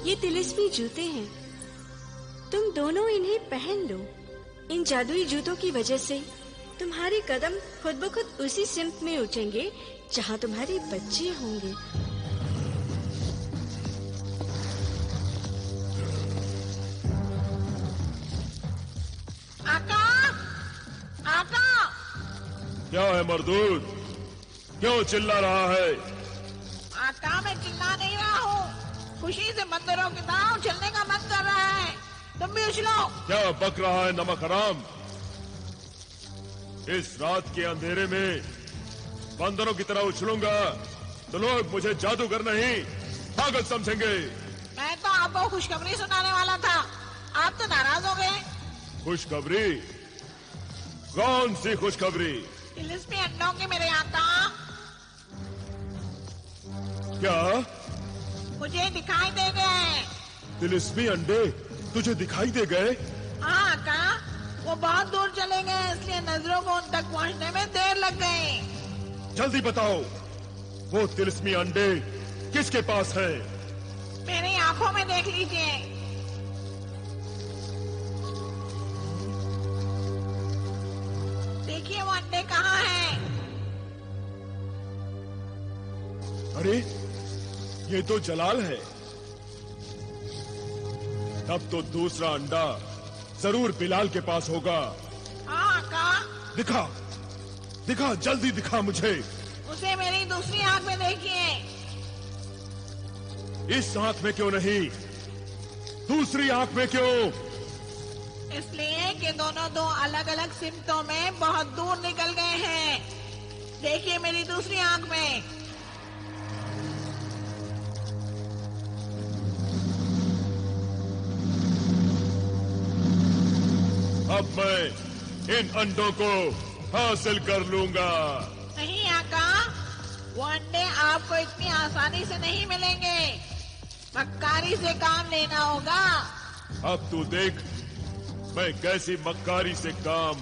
ये तिलिस्मी जूते हैं, तुम दोनों इन्हें पहन लो। इन जादुई जूतों की वजह से तुम्हारे कदम खुद ब खुद उसी सिमत में उठेंगे जहाँ तुम्हारे बच्चे होंगे। आका, आका। क्या है मर्दूद, क्यों चिल्ला रहा है? आका, मैं चिल्ला नहीं रहा हूँ, खुशी से मंदिरों की तरह उछलने का मन कर रहा है। तुम भी उछलो। क्या बक रहा है नमक हराम? इस रात के अंधेरे में बंदरों की तरह उछलूंगा तो लोग मुझे जादूगर नहीं पागल समझेंगे। मैं तो आपको खुशखबरी सुनाने वाला था, आप तो नाराज हो गए। खुशखबरी? कौन सी खुशखबरी? तिलिस्मी अंडों की मेरे आका। क्या? मुझे दिखाई दे गए। तिलिस्मी अंडे तुझे दिखाई दे गए? हाँ आका, वो बहुत दूर चले गए, इसलिए नजरों को उन तक पहुँचने में देर लग गई। जल्दी बताओ, वो तिलिस्मी अंडे किसके पास है? मेरी आंखों में देख लीजिए। देखिए वो अंडे कहाँ हैं? अरे ये तो जलाल है। तब तो दूसरा अंडा जरूर बिलाल के पास होगा। हाँ आका। दिखा, दिखा, जल्दी दिखा मुझे। उसे मेरी दूसरी आंख में देखिए। इस आंख में क्यों नहीं, दूसरी आंख में क्यों? इसलिए कि दोनों दो अलग अलग सिमतों में बहुत दूर निकल गए हैं। देखिए मेरी दूसरी आंख में। अब मैं इन अंडों को हासिल कर लूंगा। नहीं आका, वो अंडे आपको इतनी आसानी से नहीं मिलेंगे, मक्कारी से काम लेना होगा। अब तू देख मैं कैसी मक्कारी से काम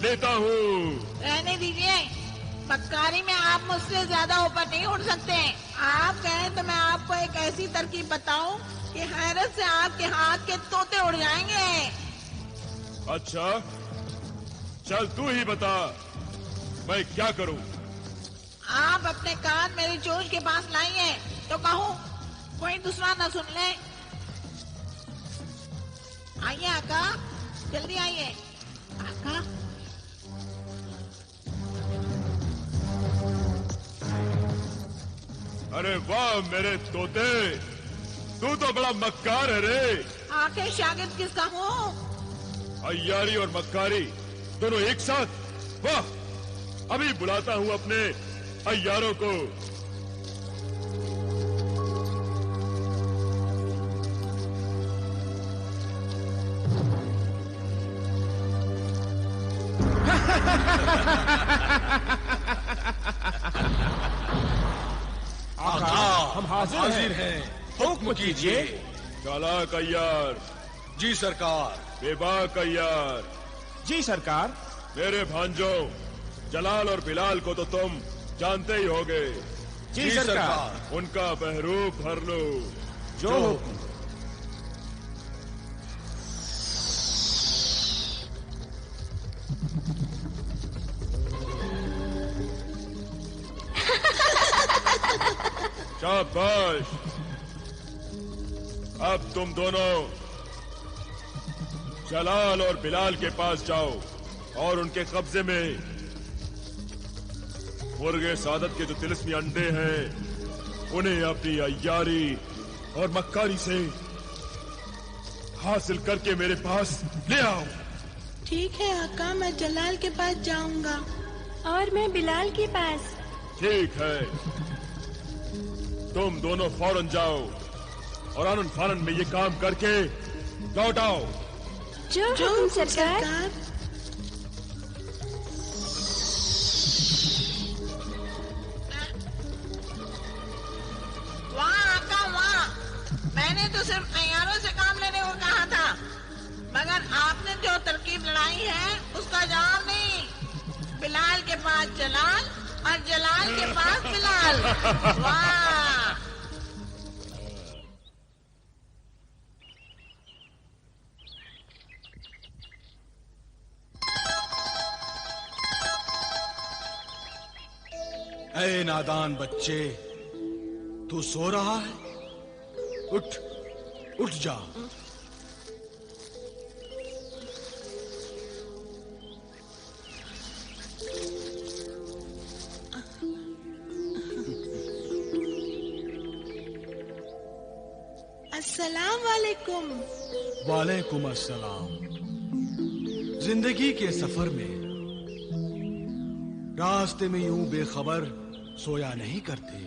लेता हूँ। रहने दीजिए, मक्कारी में आप मुझसे ज्यादा ऊपर नहीं उठ सकते। आप कहें तो मैं आपको एक ऐसी तरकीब बताऊं कि हैरत से आपके हाथ के तोते उड़ जाएंगे। अच्छा, चल तू ही बता, मैं क्या करूं? आप अपने कान मेरी चोंच के पास लाइए तो कहूँ कोई दूसरा न सुन ले। आइए आका, जल्दी आइए। आका, अरे वाह मेरे तोते, तू तो बड़ा मक्कार है रे। आखिर शागिर्द किसका हूँ? अय्यारी और मक्कारी दोनों एक साथ? वाह, अभी बुलाता हूँ अपने अय्यारों को। आका, हम हाजिर हैं। हुक्म कीजिए। चालाक अय्यार। जी सरकार। बेबाक अय्यार। जी सरकार। मेरे भांजों जलाल और बिलाल को तो तुम जानते ही होगे। जी सरकार। उनका बहरूप भर लो। जो शाबाश। अब तुम दोनों जलाल और बिलाल के पास जाओ और उनके कब्जे में मुर्गे सादत के जो तिलिस्मी अंडे हैं उन्हें अपनी अय्यारी और मक्कारी से हासिल करके मेरे पास ले आओ। ठीक है आका, मैं जलाल के पास जाऊंगा। और मैं बिलाल के पास। ठीक है, तुम दोनों फौरन जाओ और आनन फानन में ये काम करके लौट आओ। जो हुक्म सरकार। वाह आका वाह, मैंने तो सिर्फ अय्यारों से काम लेने को कहा था, मगर आपने जो तरकीब लड़ाई है उसका जवाब नहीं। बिलाल के पास जलाल और जलाल के पास बिलाल। वाह! ऐ नादान बच्चे, तू सो रहा है? उठ, उठ जा। अस्सलाम वालेकुम। वालेकुम अस्सलाम। जिंदगी के सफर में रास्ते में यूं बेखबर सोया नहीं करते।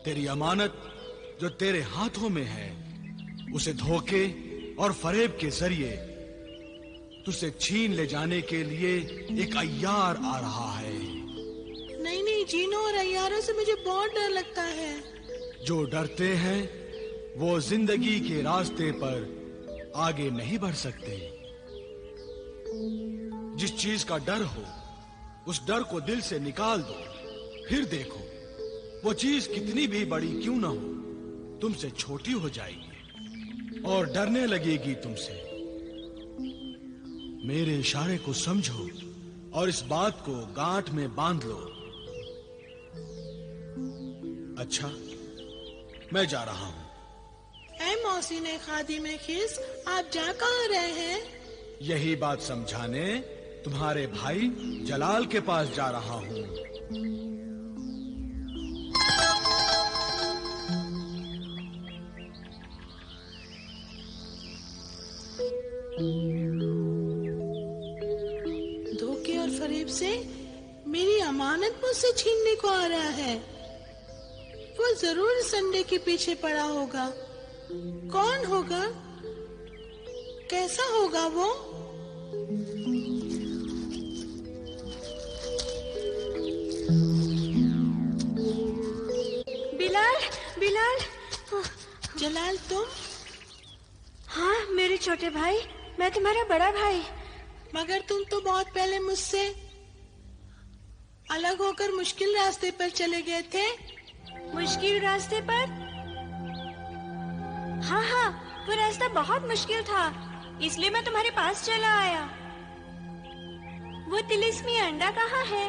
तेरी अमानत जो तेरे हाथों में है, उसे धोखे और फरेब के जरिए तुझसे छीन ले जाने के लिए एक अय्यार आ रहा है। नहीं नहीं, जीनों और अय्यारों से मुझे बहुत डर लगता है। जो डरते हैं वो जिंदगी के रास्ते पर आगे नहीं बढ़ सकते। जिस चीज का डर हो, उस डर को दिल से निकाल दो, फिर देखो वो चीज कितनी भी बड़ी क्यों ना हो, तुमसे छोटी हो जाएगी और डरने लगेगी तुमसे। मेरे इशारे को समझो और इस बात को गांठ में बांध लो। अच्छा, मैं जा रहा हूं। ऐ मौसीने खादिमे खिस, आप जा कहाँ रहे हैं? यही बात समझाने तुम्हारे भाई जलाल के पास जा रहा हूं। धोखे और फरेब से मेरी अमानत मुझसे छीनने को आ रहा है। वो जरूर संडे के पीछे पड़ा होगा। कौन होगा? कैसा होगा वो? बिलाल, बिलाल। जलाल, तुम? हाँ, मेरे छोटे भाई, मैं तुम्हारा बड़ा भाई। मगर तुम तो बहुत पहले मुझसे अलग होकर मुश्किल रास्ते पर चले गए थे। मुश्किल रास्ते पर? हाँ हाँ, वो रास्ता बहुत मुश्किल था, इसलिए मैं तुम्हारे पास चला आया। वो तिलिस्मी अंडा कहाँ है?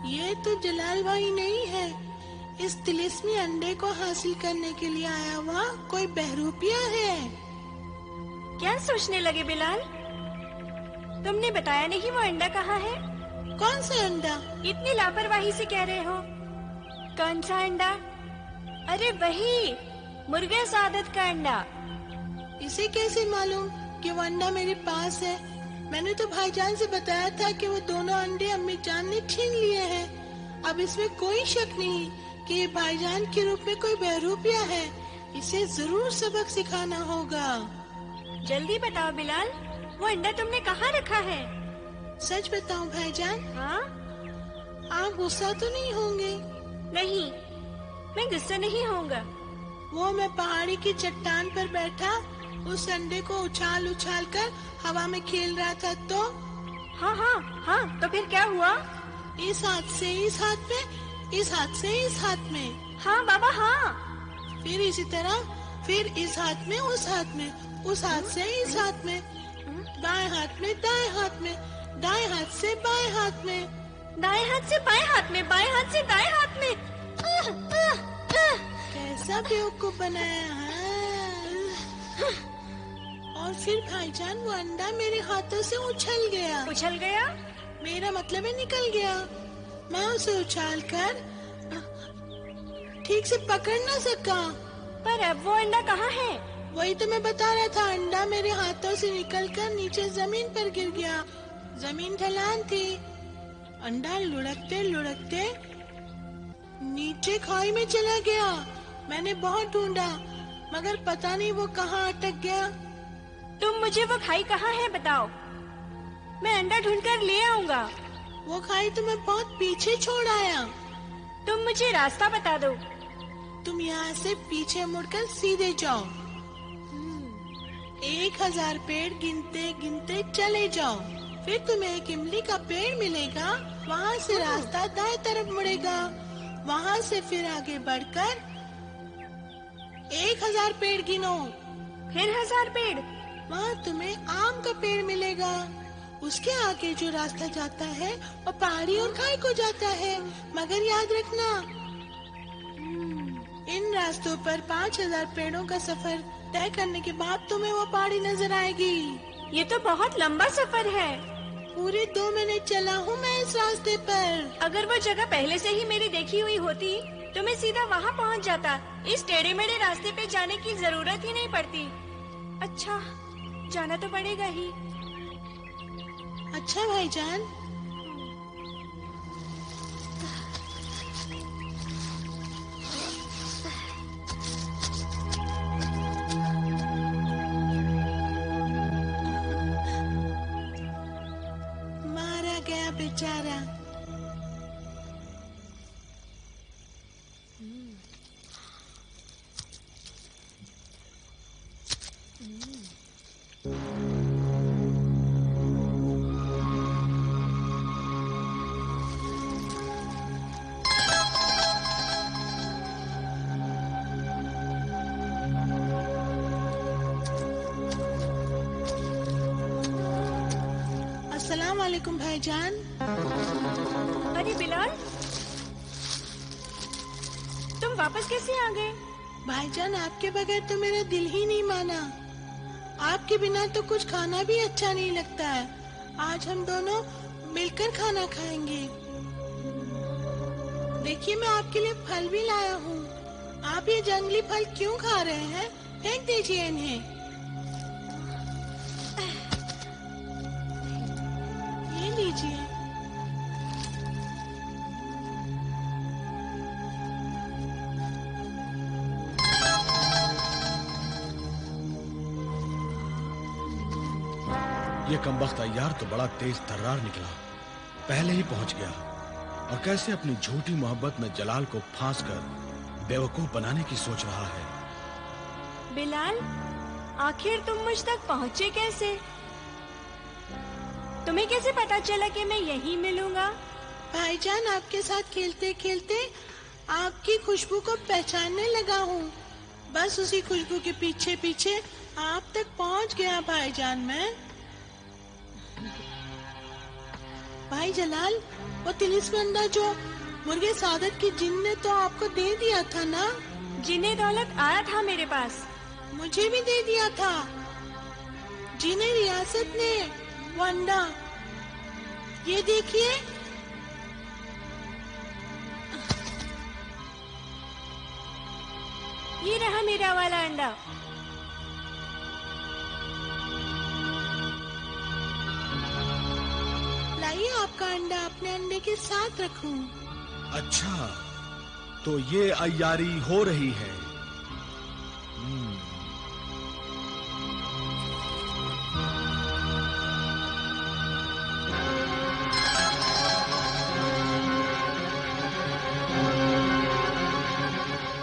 ये तो जलाल भाई नहीं है। इस तिलिस्मी अंडे को हासिल करने के लिए आया हुआ कोई बहरूपिया है। क्या सोचने लगे बिलाल? तुमने बताया नहीं वो अंडा कहाँ है? कौन सा अंडा? इतनी लापरवाही से कह रहे हो। कौन सा अंडा? अरे वही, मुर्गे सादत का अंडा। इसे कैसे मालूम कि वो अंडा मेरे पास है? मैंने तो भाईजान से बताया था कि वो दोनों अंडे अम्मी जान ने छीन लिए हैं। अब इसमें कोई शक नहीं कि ये भाईजान के रूप में कोई बहरूपिया है। इसे जरूर सबक सिखाना होगा। जल्दी बताओ बिलाल, वो अंडा तुमने कहाँ रखा है? सच बताऊं भाईजान? हाँ? आप गुस्सा तो नहीं होंगे? नहीं, मैं गुस्सा नहीं होऊंगा। वो मैं पहाड़ी की चट्टान पर बैठा उस अंडे को उछाल उछाल कर हवा में खेल रहा था तो? हाँ हाँ हाँ, तो फिर क्या हुआ? इस हाथ से इस हाथ में, इस हाथ से इस हाथ में। हाँ बाबा हाँ। फिर इसी तरह, फिर इस हाथ में उस हाथ में, उस हाथ से इस हाथ में, बाएं हाथ में दाएं हाथ में, दाएं हाथ से बाएं हाथ में, दाएं हाथ से बाएं हाथ में, बाएं हाथ से दाएं हाथ में। कैसा बेवकूफ बनाया है। और फिर भाईजान वो अंडा मेरे हाथों से उछल गया। उछल गया? मेरा मतलब है निकल गया। मैं उसे उछाल कर ठीक से पकड़ न सका। पर अब वो अंडा कहाँ है? वही तो मैं बता रहा था। अंडा मेरे हाथों से निकलकर नीचे जमीन पर गिर गया। जमीन ढलान थी। अंडा लुढ़कते लुढ़कते नीचे खाई में चला गया। मैंने बहुत ढूंढा मगर पता नहीं वो कहाँ अटक गया। तुम मुझे वो खाई कहाँ है बताओ, मैं अंडा ढूंढकर ले आऊंगा। वो खाई तो मैं बहुत पीछे छोड़ आया। तुम मुझे रास्ता बता दो। तुम यहाँ से पीछे मुड़कर सीधे जाओ। 1000 पेड़ गिनते गिनते चले जाओ। फिर तुम्हें एक इमली का पेड़ मिलेगा वहाँ से रास्ता दाएं तरफ मुड़ेगा। वहाँ से फिर आगे बढ़कर 1000 पेड़ गिनो। फिर 1000 पेड़। वहाँ तुम्हें आम का पेड़ मिलेगा। उसके आगे जो रास्ता जाता है वो पहाड़ी और खाई को जाता है, मगर याद रखना इन रास्तों पर 5000 पेड़ों का सफर तय करने के बाद तुम्हें वो पहाड़ी नजर आएगी। ये तो बहुत लंबा सफर है। पूरे 2 मिनट चला हूँ मैं इस रास्ते पर। अगर वो जगह पहले से ही मेरी देखी हुई होती तो मैं सीधा वहाँ पहुँच जाता। इस टेढ़े मेढ़े रास्ते पे जाने की जरूरत ही नहीं पड़ती। अच्छा, जाना तो पड़ेगा ही। अच्छा भाईजान। मारा गया बेचारा। अस्सलाम वालेकुम भाईजान। अरे बिलाल, तुम वापस कैसे आ गए? भाईजान, आपके बगैर तो मेरा दिल ही नहीं माना। आपके बिना तो कुछ खाना भी अच्छा नहीं लगता है। आज हम दोनों मिलकर खाना खाएंगे। देखिए, मैं आपके लिए फल भी लाया हूँ। आप ये जंगली फल क्यों खा रहे हैं? फेंक दीजिए इन्हें। ये लीजिए। ये कमबख्त अय्यार तो बड़ा तेज तर्रार निकला। पहले ही पहुंच गया और कैसे अपनी झूठी मोहब्बत में जलाल को फांस कर बेवकूफ बनाने की सोच रहा है। बिलाल, आखिर तुम मुझ तक पहुँचे कैसे? तुम्हें कैसे पता चला कि मैं यहीं मिलूंगा? भाईजान, आपके साथ खेलते खेलते आपकी खुशबू को पहचानने लगा हूँ। बस उसी खुशबू के पीछे पीछे आप तक पहुँच गया भाईजान मैं। भाई जलाल, वो तिलिस्मी अंडा जो मुर्गे सादत की जिन ने तो आपको दे दिया था ना? जिन्ने दौलत आया था मेरे पास। मुझे भी दे दिया था। जिन्हें रियासत ने वो अंडा, ये देखिए। ये रहा मेरा वाला अंडा। लाइए, आपका अंडा अपने अंडे के साथ रखूं। अच्छा, तो ये अय्यारी हो रही है।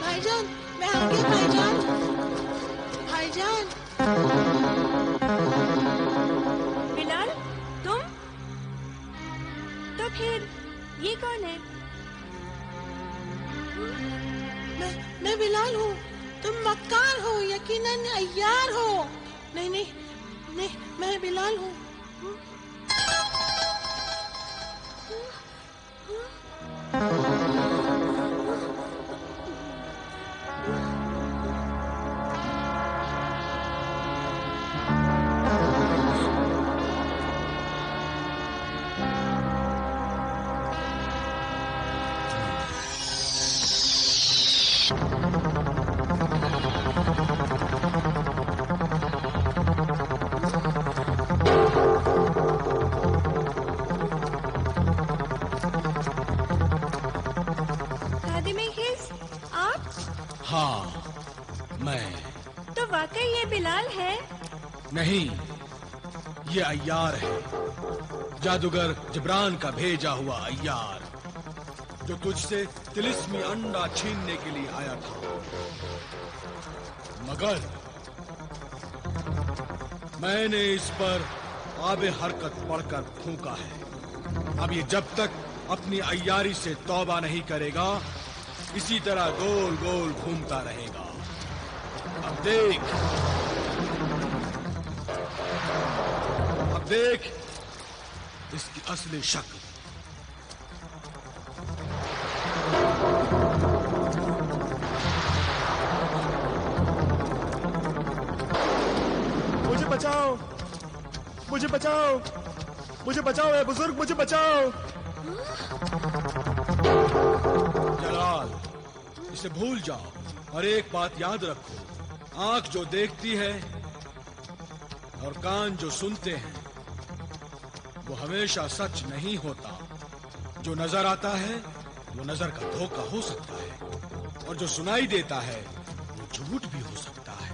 भाईजान, मैं आ गया भाईजान। भाईजान, बिलाल, तुम? तो फिर ये कौन है? मैं बिलाल हूँ। तुम मक्कार हो, यकीनन अय्यार हो। नहीं नहीं नहीं, मैं बिलाल हूँ। हाँ, मैं। तो वाकई ये बिलाल है? नहीं, ये अय्यार है, जादूगर जिब्रान का भेजा हुआ अय्यार, जो तुझसे तिलिस्मी अंडा छीनने के लिए आया था। मगर मैंने इस पर आबे हरकत पढ़कर फूंका है। अब ये जब तक अपनी अय्यारी से तौबा नहीं करेगा, इसी तरह गोल गोल घूमता रहेगा। अब देख इसकी असली शक्ल। मुझे बचाओ, मुझे बचाओ, मुझे बचाओ ए बुजुर्ग, मुझे बचाओ। जलाल, इसे भूल जाओ और एक बात याद रखो, आंख जो देखती है और कान जो सुनते हैं वो हमेशा सच नहीं होता। जो नजर आता है वो नजर का धोखा हो सकता है और जो सुनाई देता है वो झूठ भी हो सकता है।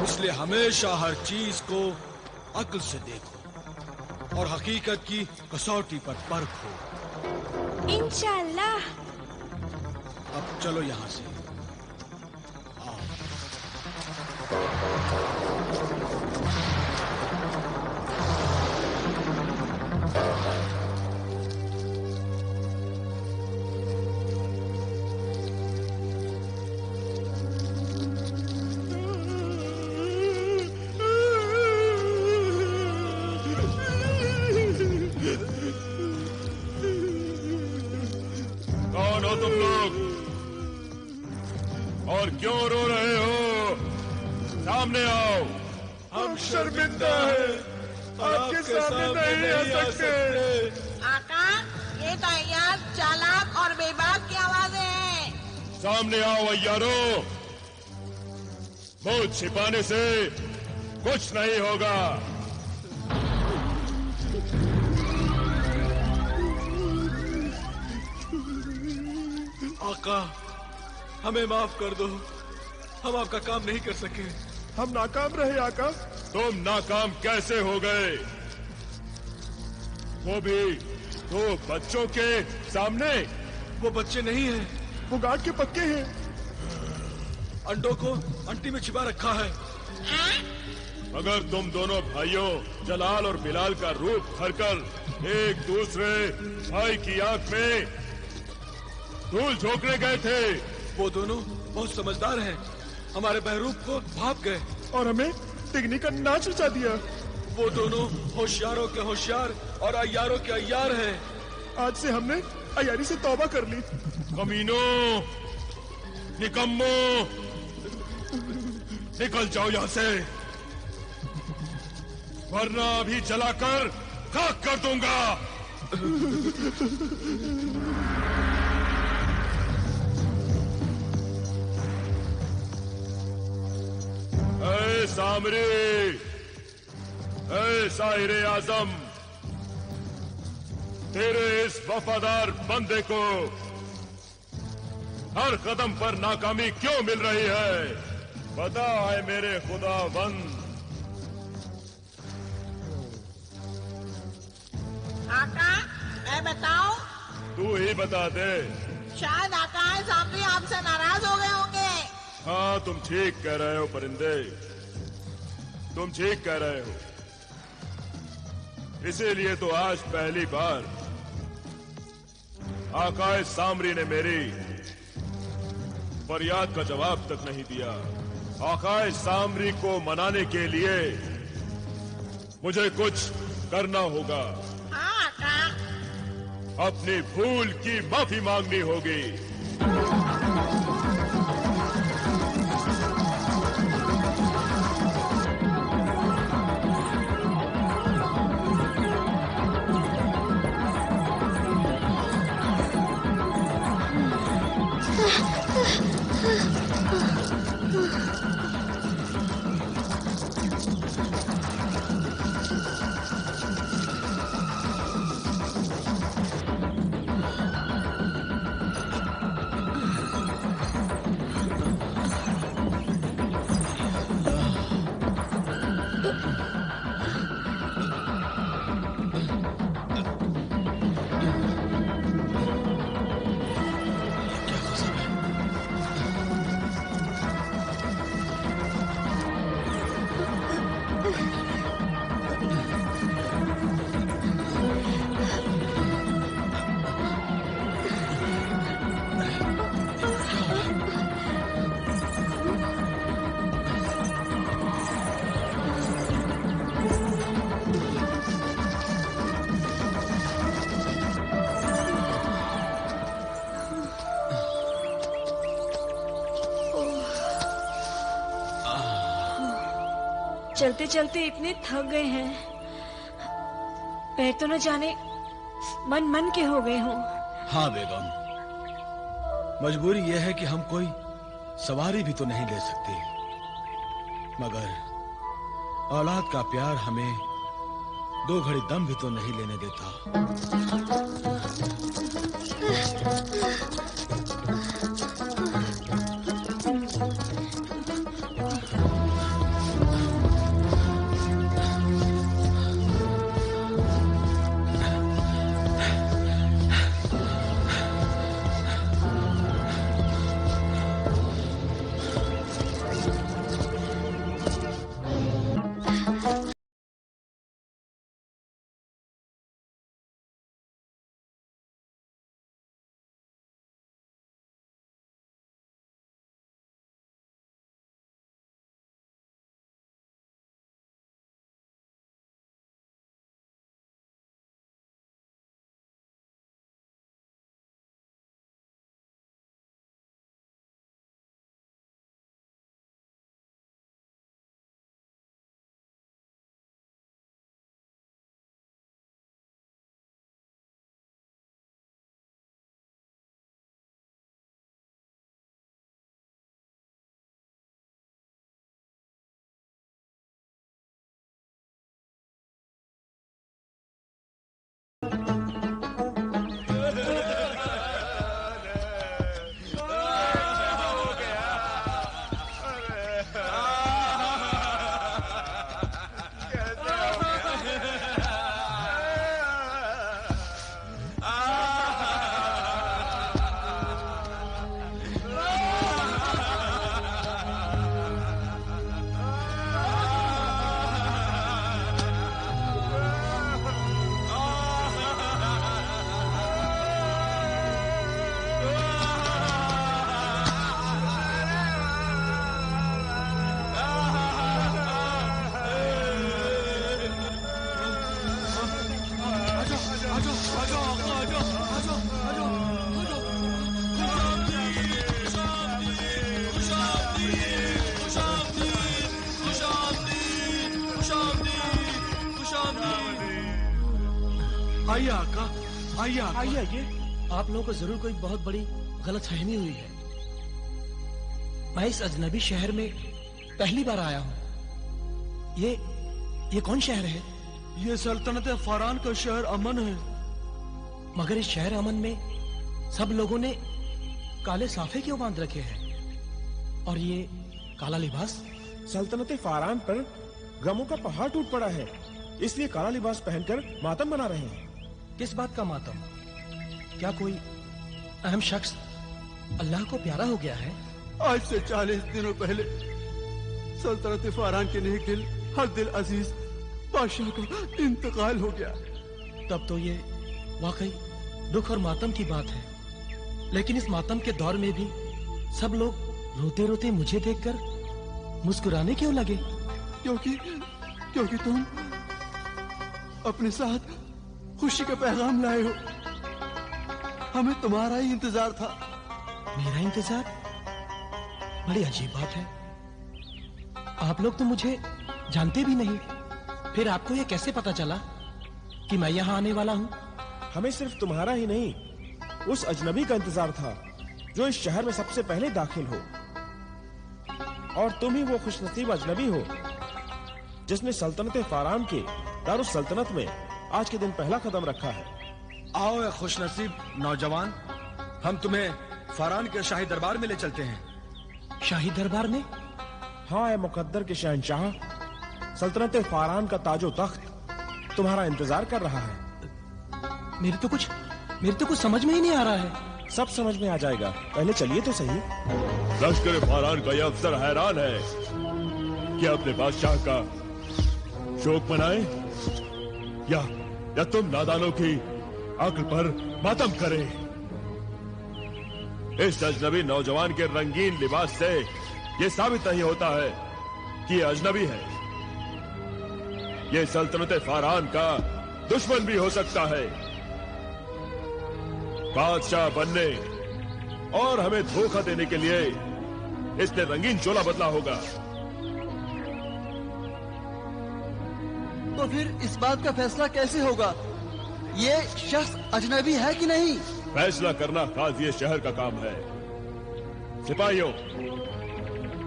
इसलिए हमेशा हर चीज को अक्ल से देखो और हकीकत की कसौटी पर परखो। इंशाल्लाह। अब चलो यहां से। कौन हो तुम लोग और क्यों रो रहे हो? सामने आओ। हम शर्मिंदा हैं, आपके सामने नहीं आ सकते। आका, ये तो अय्यार चालाक और बेबाक की आवाजें हैं। सामने आओ अय्यारो। मुंह छिपाने से कुछ नहीं होगा। आका, हमें माफ कर दो, हम आपका काम नहीं कर सके। हम नाकाम रहे आका। तुम नाकाम कैसे हो गए? वो भी 2 बच्चों के सामने। वो बच्चे नहीं हैं, वो गार्ड के पक्के हैं। अंडों को अंटी में छिपा रखा है। अगर तुम दोनों भाइयों जलाल और बिलाल का रूप धरकर एक दूसरे भाई की आंख में धूल झोंकने गए थे, वो दोनों बहुत समझदार हैं, हमारे बहरूप को भाप गए और हमें टिकनी का नाच नचा दिया। वो दोनों होशियारों के होशियार और अय्यारों के अय्यार हैं। आज से हमने अय्यारी से तौबा कर ली। कमीनों, निकम्मो, निकल जाओ यहां से, वरना अभी जलाकर खाक कर दूंगा। ऐ सामरी, ऐ साहिरे आजम, तेरे इस वफादार बंदे को हर कदम पर नाकामी क्यों मिल रही है? बता है मेरे खुदावंद। आका, मैं बताऊं? तू ही बता दे। शायद आका सामने आपसे नाराज हो गए होंगे। हाँ, तुम ठीक कह रहे हो परिंदे, तुम ठीक कह रहे हो। इसीलिए तो आज पहली बार आकाए सामरी ने मेरी फरियाद का जवाब तक नहीं दिया। आकाए सामरी को मनाने के लिए मुझे कुछ करना होगा। हाँ आका। अपनी भूल की माफी मांगनी होगी। चलते चलते इतने थक गए हैं, पैर तो न जाने मन मन के हो गए हों। हाँ बेगम, मजबूरी यह है कि हम कोई सवारी भी तो नहीं ले सकते, मगर औलाद का प्यार हमें 2 घड़ी दम भी तो नहीं लेने देता। आइए आका, आइए आका। आइए आइए, आप लोगों को जरूर कोई बहुत बड़ी गलतफहमी हुई है। मैं इस अजनबी शहर में पहली बार आया हूँ। ये कौन शहर है? ये सल्तनत फरान का शहर अमन है। मगर इस शहर अमन में सब लोगों ने काले साफे क्यों बांध रखे हैं? और ये काला लिबास? सल्तनत फारान पर गमों का पहाड़ टूट पड़ा है, इसलिए काला लिबास पहनकर मातम मना रहे हैं। किस बात का मातम? क्या कोई अहम शख्स अल्लाह को प्यारा हो गया है? आज से 40 दिनों पहले सल्तनत फारान के नेक दिल हर दिल अजीज बादशाह का इंतकाल हो गया। तब तो ये वाकई दुख और मातम की बात है। लेकिन इस मातम के दौर में भी सब लोग रोते रोते मुझे देखकर मुस्कुराने क्यों लगे? क्योंकि तुम अपने साथ खुशी का पैगाम लाए हो। हमें तुम्हारा ही इंतजार था। मेरा इंतजार? बड़ी अजीब बात है। आप लोग तो मुझे जानते भी नहीं, फिर आपको यह कैसे पता चला कि मैं यहाँ आने वाला हूँ? हमें सिर्फ तुम्हारा ही नहीं, उस अजनबी का इंतजार था जो इस शहर में सबसे पहले दाखिल हो। और तुम ही वो खुशनसीब अजनबी हो जिसने सल्तनत फारान के दारुस सल्तनत में आज के दिन पहला कदम रखा है। आओ ए खुशनसीब नौजवान, हम तुम्हें फरान के शाही दरबार में ले चलते हैं। शाही दरबार में? हाँ ए मुकद्दर के शहंशाह, सल्तनत फारान का ताजो तख्त तुम्हारा इंतजार कर रहा है। मेरे तो कुछ समझ में ही नहीं आ रहा है। सब समझ में आ जाएगा, पहले चलिए तो सही। लश्कर फारान का यह अफसर हैरान है कि अपने बादशाह का शोक मनाए या तुम नादानों की अक्ल पर मातम करे। इस अजनबी नौजवान के रंगीन लिबास से यह साबित नहीं होता है कि यह अजनबी है। यह सल्तनत फारान का दुश्मन भी हो सकता है। बादशाह बनने और हमें धोखा देने के लिए इसने रंगीन चोला बदला होगा। तो फिर इस बात का फैसला कैसे होगा ये शख्स अजनबी है कि नहीं? फैसला करना काजी शहर का काम है। सिपाहियों,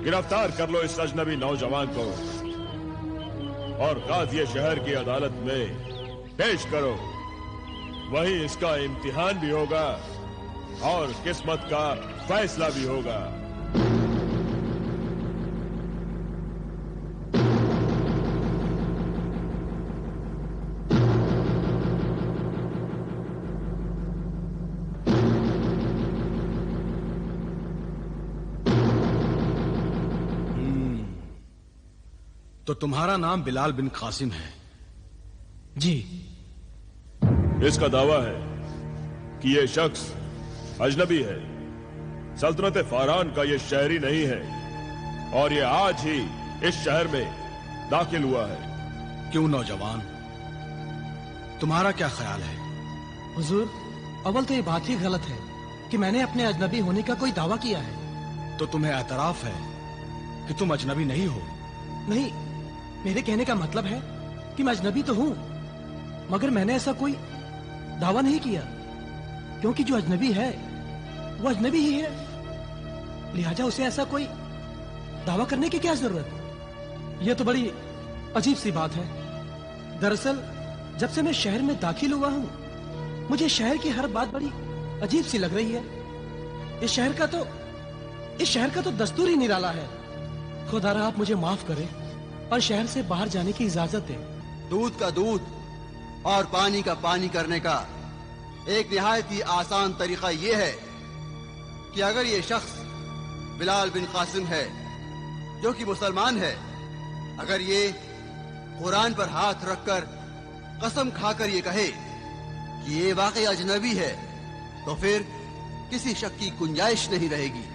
गिरफ्तार कर लो इस अजनबी नौजवान को और काजी शहर की अदालत में पेश करो। वहीं इसका इम्तिहान भी होगा और किस्मत का फैसला भी होगा। तो तुम्हारा नाम बिलाल बिन कासिम है? जी। इसका दावा है कि ये शख्स अजनबी है। सल्तनत फारान का ये शहरी नहीं है और ये आज ही इस शहर में दाखिल हुआ है। क्यों नौजवान, तुम्हारा क्या ख्याल है? हुजूर, अव्वल तो ये बात ही गलत है कि मैंने अपने अजनबी होने का कोई दावा किया है। तो तुम्हें एतराफ है कि तुम अजनबी नहीं हो? नहीं, मेरे कहने का मतलब है कि मैं अजनबी तो हूं, मगर मैंने ऐसा कोई दावा नहीं किया, क्योंकि जो अजनबी है वो अजनबी ही है। लिहाजा उसे ऐसा कोई दावा करने की क्या जरूरत? यह तो बड़ी अजीब सी बात है। दरअसल जब से मैं शहर में दाखिल हुआ हूं, मुझे शहर की हर बात बड़ी अजीब सी लग रही है। इस शहर का तो दस्तूर ही निराला है। खुदारा आप मुझे माफ करें और शहर से बाहर जाने की इजाजत दें। दूध का दूध और पानी का पानी करने का एक निहायत ही आसान तरीका यह है कि अगर ये शख्स बिलाल बिन कासिम है जो कि मुसलमान है, अगर ये कुरान पर हाथ रखकर कसम खाकर ये कहे कि ये वाकई अजनबी है, तो फिर किसी शक की गुंजाइश नहीं रहेगी।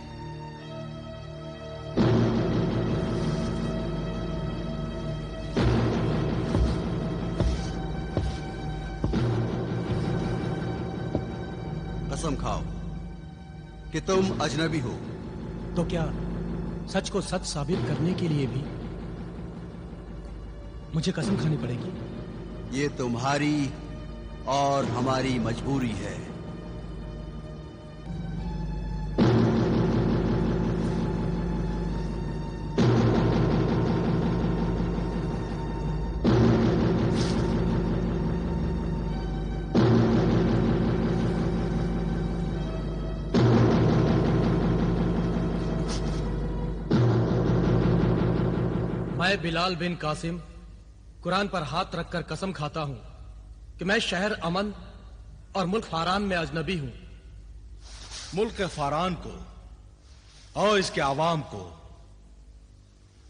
कसम खाओ कि तुम अजनबी हो। तो क्या सच को सच साबित करने के लिए भी मुझे कसम खानी पड़ेगी? ये तुम्हारी और हमारी मजबूरी है। मैं बिलाल बिन कासिम कुरान पर हाथ रखकर कसम खाता हूं कि मैं शहर अमन और मुल्क फारान में अजनबी हूं। मुल्क फारान को और इसके आवाम को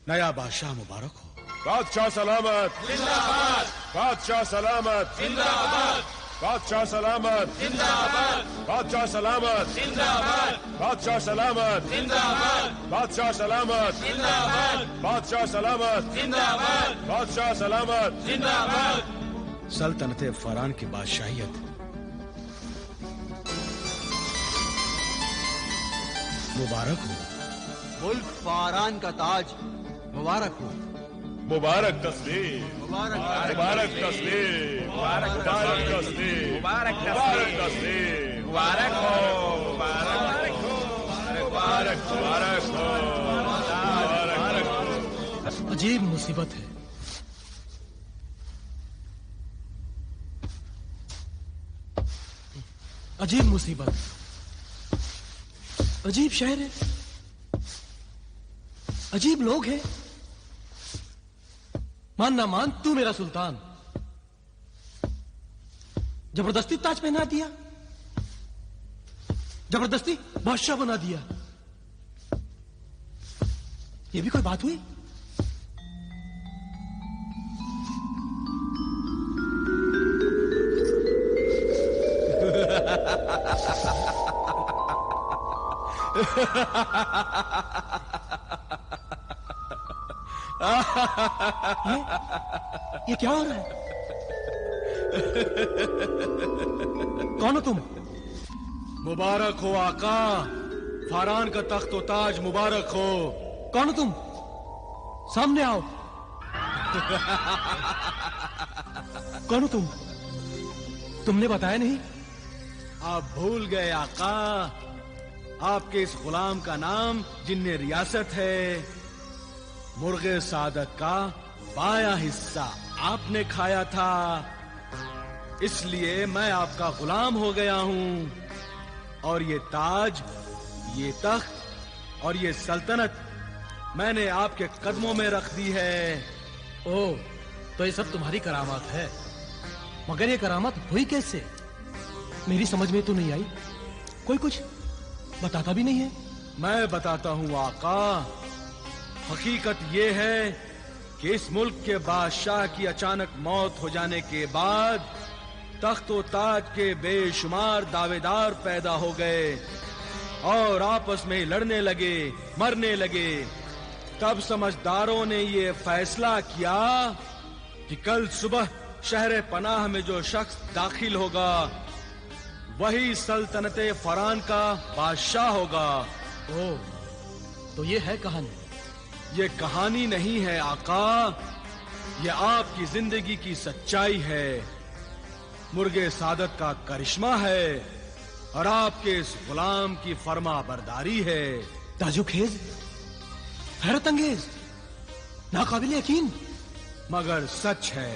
नया बादशाह मुबारक हो। बादशाह सलामत जिंदाबाद, बादशाह सलामत जिंदाबाद, बादशाह सलामत जिंदाबाद, बादशाह सलामत जिंदाबाद, बादशाह सलामत जिंदाबाद, बादशाह सलामत जिंदाबाद, बादशाह सलामत जिंदाबाद, बादशाह सलामत जिंदाबाद। सल्तनत फरान की बादशाहियत मुबारक हो। मुल्क फारान का ताज मुबारक हो। मुबारक तस्लीम, मुबारक मुबारक तस्लीम, मुबारक तस्लीम, मुबारक तस्लीम, मुबारक हो, मुबारक हो, मुबारक मुबारक हो, मुबारक हो। अजीब मुसीबत है। अजीब मुसीबत, अजीब शहर है, अजीब लोग हैं। मान ना मान, तू मेरा सुल्तान, जबरदस्ती ताज पहना दिया, जबरदस्ती बादशाह बना दिया। ये भी कोई बात हुई? ये क्या हो रहा है? कौन हो तुम? मुबारक हो आका, फारान का तख्त व ताज मुबारक हो। कौन हो तुम? सामने आओ। कौन हो तुम? तुमने बताया नहीं। आप भूल गए आका, आपके इस गुलाम का नाम जिन्ने रियासत है। मुर्गे सादत का बाया हिस्सा आपने खाया था, इसलिए मैं आपका गुलाम हो गया हूं। और ये ताज, ये तख्त और ये सल्तनत मैंने आपके कदमों में रख दी है। ओह, तो ये सब तुम्हारी करामात है। मगर ये करामात हुई कैसे? मेरी समझ में तो नहीं आई। कोई कुछ बताता भी नहीं है। मैं बताता हूं आका। हकीकत ये है कि इस मुल्क के बादशाह की अचानक मौत हो जाने के बाद तख्त व ताज के बेशुमार दावेदार पैदा हो गए और आपस में लड़ने लगे, मरने लगे। तब समझदारों ने ये फैसला किया कि कल सुबह शहर पनाह में जो शख्स दाखिल होगा वही सल्तनते फरान का बादशाह होगा। ओह, तो ये है कहानी? ये कहानी नहीं है आका, ये आपकी जिंदगी की सच्चाई है। मुर्गे सादत का करिश्मा है और आपके इस गुलाम की फर्मा बरदारी है। ताजुखेज, हैरत अंगेज, नाकाबिल यकीन, मगर सच है।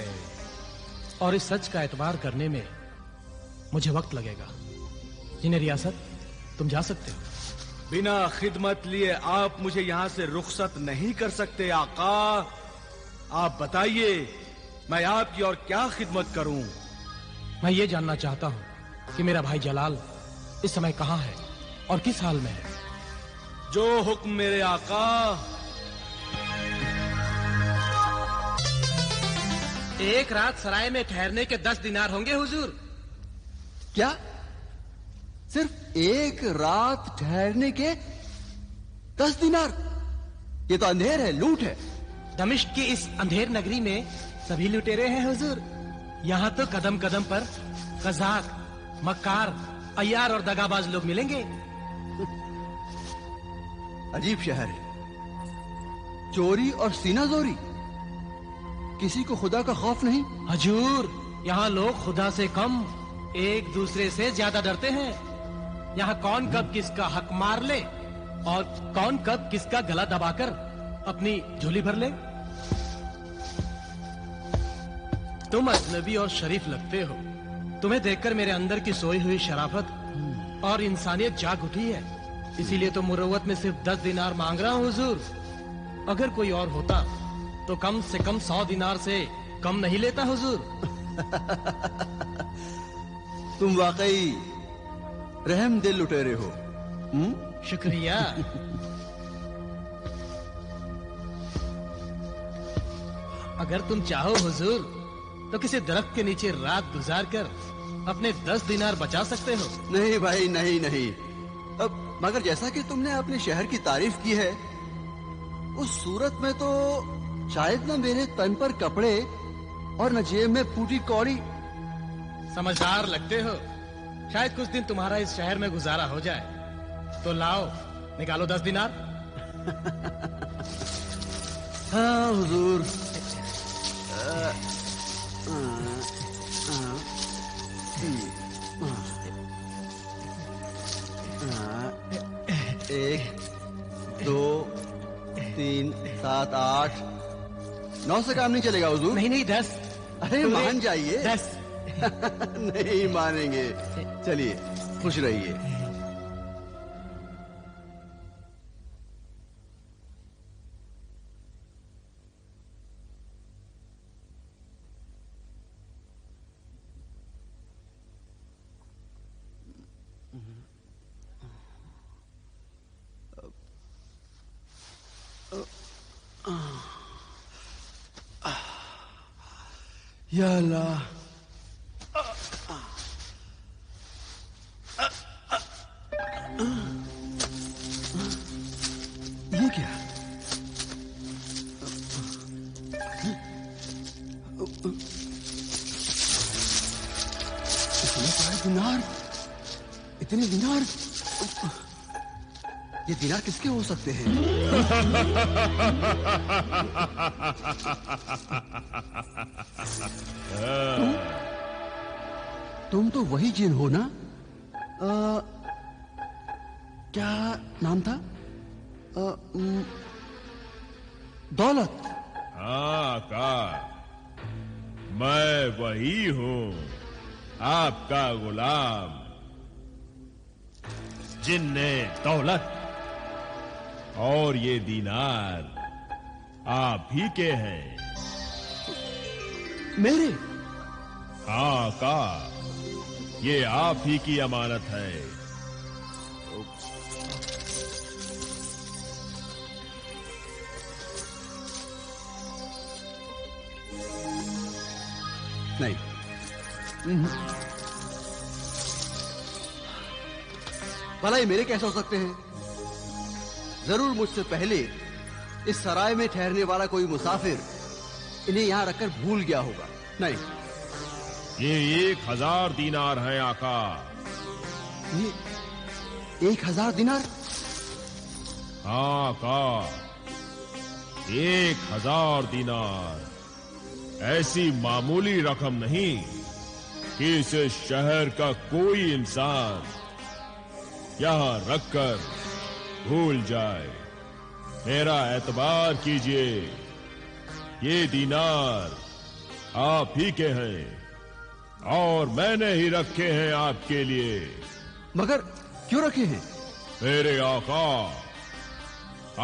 और इस सच का एतबार करने में मुझे वक्त लगेगा। जिन्हें रियासत, तुम जा सकते हो। बिना खिदमत लिए आप मुझे यहाँ से रुखसत नहीं कर सकते आका। आप बताइए, मैं आपकी और क्या खिदमत करूं? मैं ये जानना चाहता हूं कि मेरा भाई जलाल इस समय कहाँ है और किस हाल में है। जो हुक्म मेरे आका। एक रात सराय में ठहरने के 10 दिनार होंगे हुजूर। क्या? सिर्फ एक रात ठहरने के 10 दिनार? ये तो अंधेर है, लूट है। दमिश्क की इस अंधेर नगरी में सभी लुटेरे हैं हुजूर। यहाँ तो कदम कदम पर कजाक, मक्कार, अय्यार और दगाबाज लोग मिलेंगे। अजीब शहर है, चोरी और सीनाजोरी। किसी को खुदा का खौफ नहीं। हजूर, यहाँ लोग खुदा से कम एक दूसरे से ज्यादा डरते हैं। यहाँ कौन कब किसका हक मार ले और कौन कब किसका गला दबाकर अपनी झोली भर ले। तुम अजनबी और शरीफ लगते हो। तुम्हें देखकर मेरे अंदर की सोई हुई शराफत और इंसानियत जाग उठी है। इसीलिए तो मुरव्वत में सिर्फ 10 दिनार मांग रहा हूँ हुजूर। अगर कोई और होता तो कम से कम 100 दिनार से कम नहीं लेता हुजूर। तुम वाकई रहम दिल लुटेरे हो। शुक्रिया। अगर तुम चाहो हुजूर तो किसी दरख्त के नीचे रात गुजार कर अपने 10 दिनार बचा सकते हो। नहीं भाई, नहीं नहीं। अब मगर जैसा कि तुमने अपने शहर की तारीफ की है, उस सूरत में तो शायद न मेरे तन पर कपड़े और न जेब में फूटी कौड़ी। समझदार लगते हो। शायद कुछ दिन तुम्हारा इस शहर में गुजारा हो जाए। तो लाओ, निकालो 10 दिनार। हाँ हुजूर। एक, 2, 3, 7, 8, 9 से काम नहीं चलेगा हुजूर। नहीं नहीं, 10। अरे मान जाइए। 10। नहीं मानेंगे। चलिए, खुश रहिए। या अल्लाह, ये क्या? इतने सारे दिनार, इतने दिनार। ये दीनार किसके हो सकते हैं? तुम तो वही जिन हो ना? क्या नाम था? दौलत। हाँ का, मैं वही हूँ, आपका गुलाम, जिन्ने दौलत। और ये दीनार आप ही के हैं। मेरे? हाँ का, ये आप ही की अमानत है। नहीं, भला ये मेरे कैसे हो सकते हैं? जरूर मुझसे पहले इस सराय में ठहरने वाला कोई मुसाफिर इन्हें यहां रखकर भूल गया होगा। नहीं, ये 1000 दीनार हैं आका। ये 1000 दीनार? हाँ का, 1000 दीनार ऐसी मामूली रकम नहीं कि इसे शहर का कोई इंसान यहां रखकर भूल जाए। मेरा एतबार कीजिए, ये दीनार आप ही के हैं और मैंने ही रखे हैं आपके लिए। मगर क्यों रखे हैं? मेरे आका,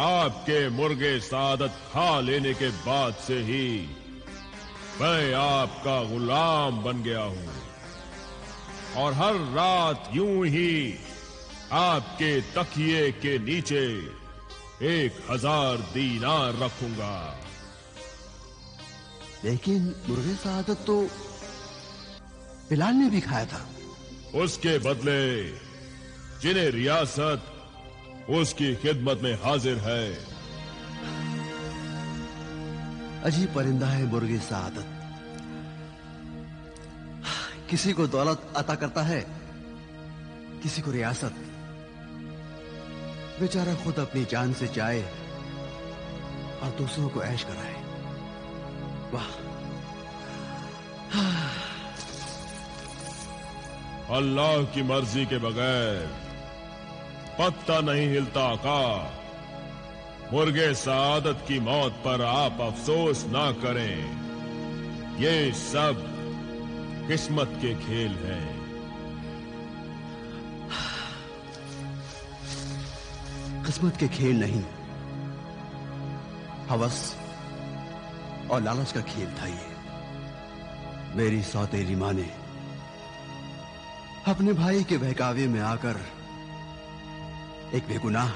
आपके मुर्गे सादत खा लेने के बाद से ही मैं आपका गुलाम बन गया हूं और हर रात यूं ही आपके तकिए के नीचे 1000 दीनार रखूंगा। लेकिन मुर्गे सादत तो बिलाल ने भी खाया था। उसके बदले जिन्हें रियासत उसकी खिदमत में हाजिर है। अजीब परिंदा है मुर्गे सादत। किसी को दौलत अता करता है, किसी को रियासत। बेचारा खुद अपनी जान से जाए और दूसरों को ऐश कराए। वाह, अल्लाह की मर्जी के बगैर पत्ता नहीं हिलता का। मुर्गे सादत की मौत पर आप अफसोस ना करें। ये सब किस्मत के खेल हैं। किस्मत के खेल नहीं, हवस और लालच का खेल था ये। मेरी सौतेली मां ने अपने भाई के बहकावे में आकर एक बेगुनाह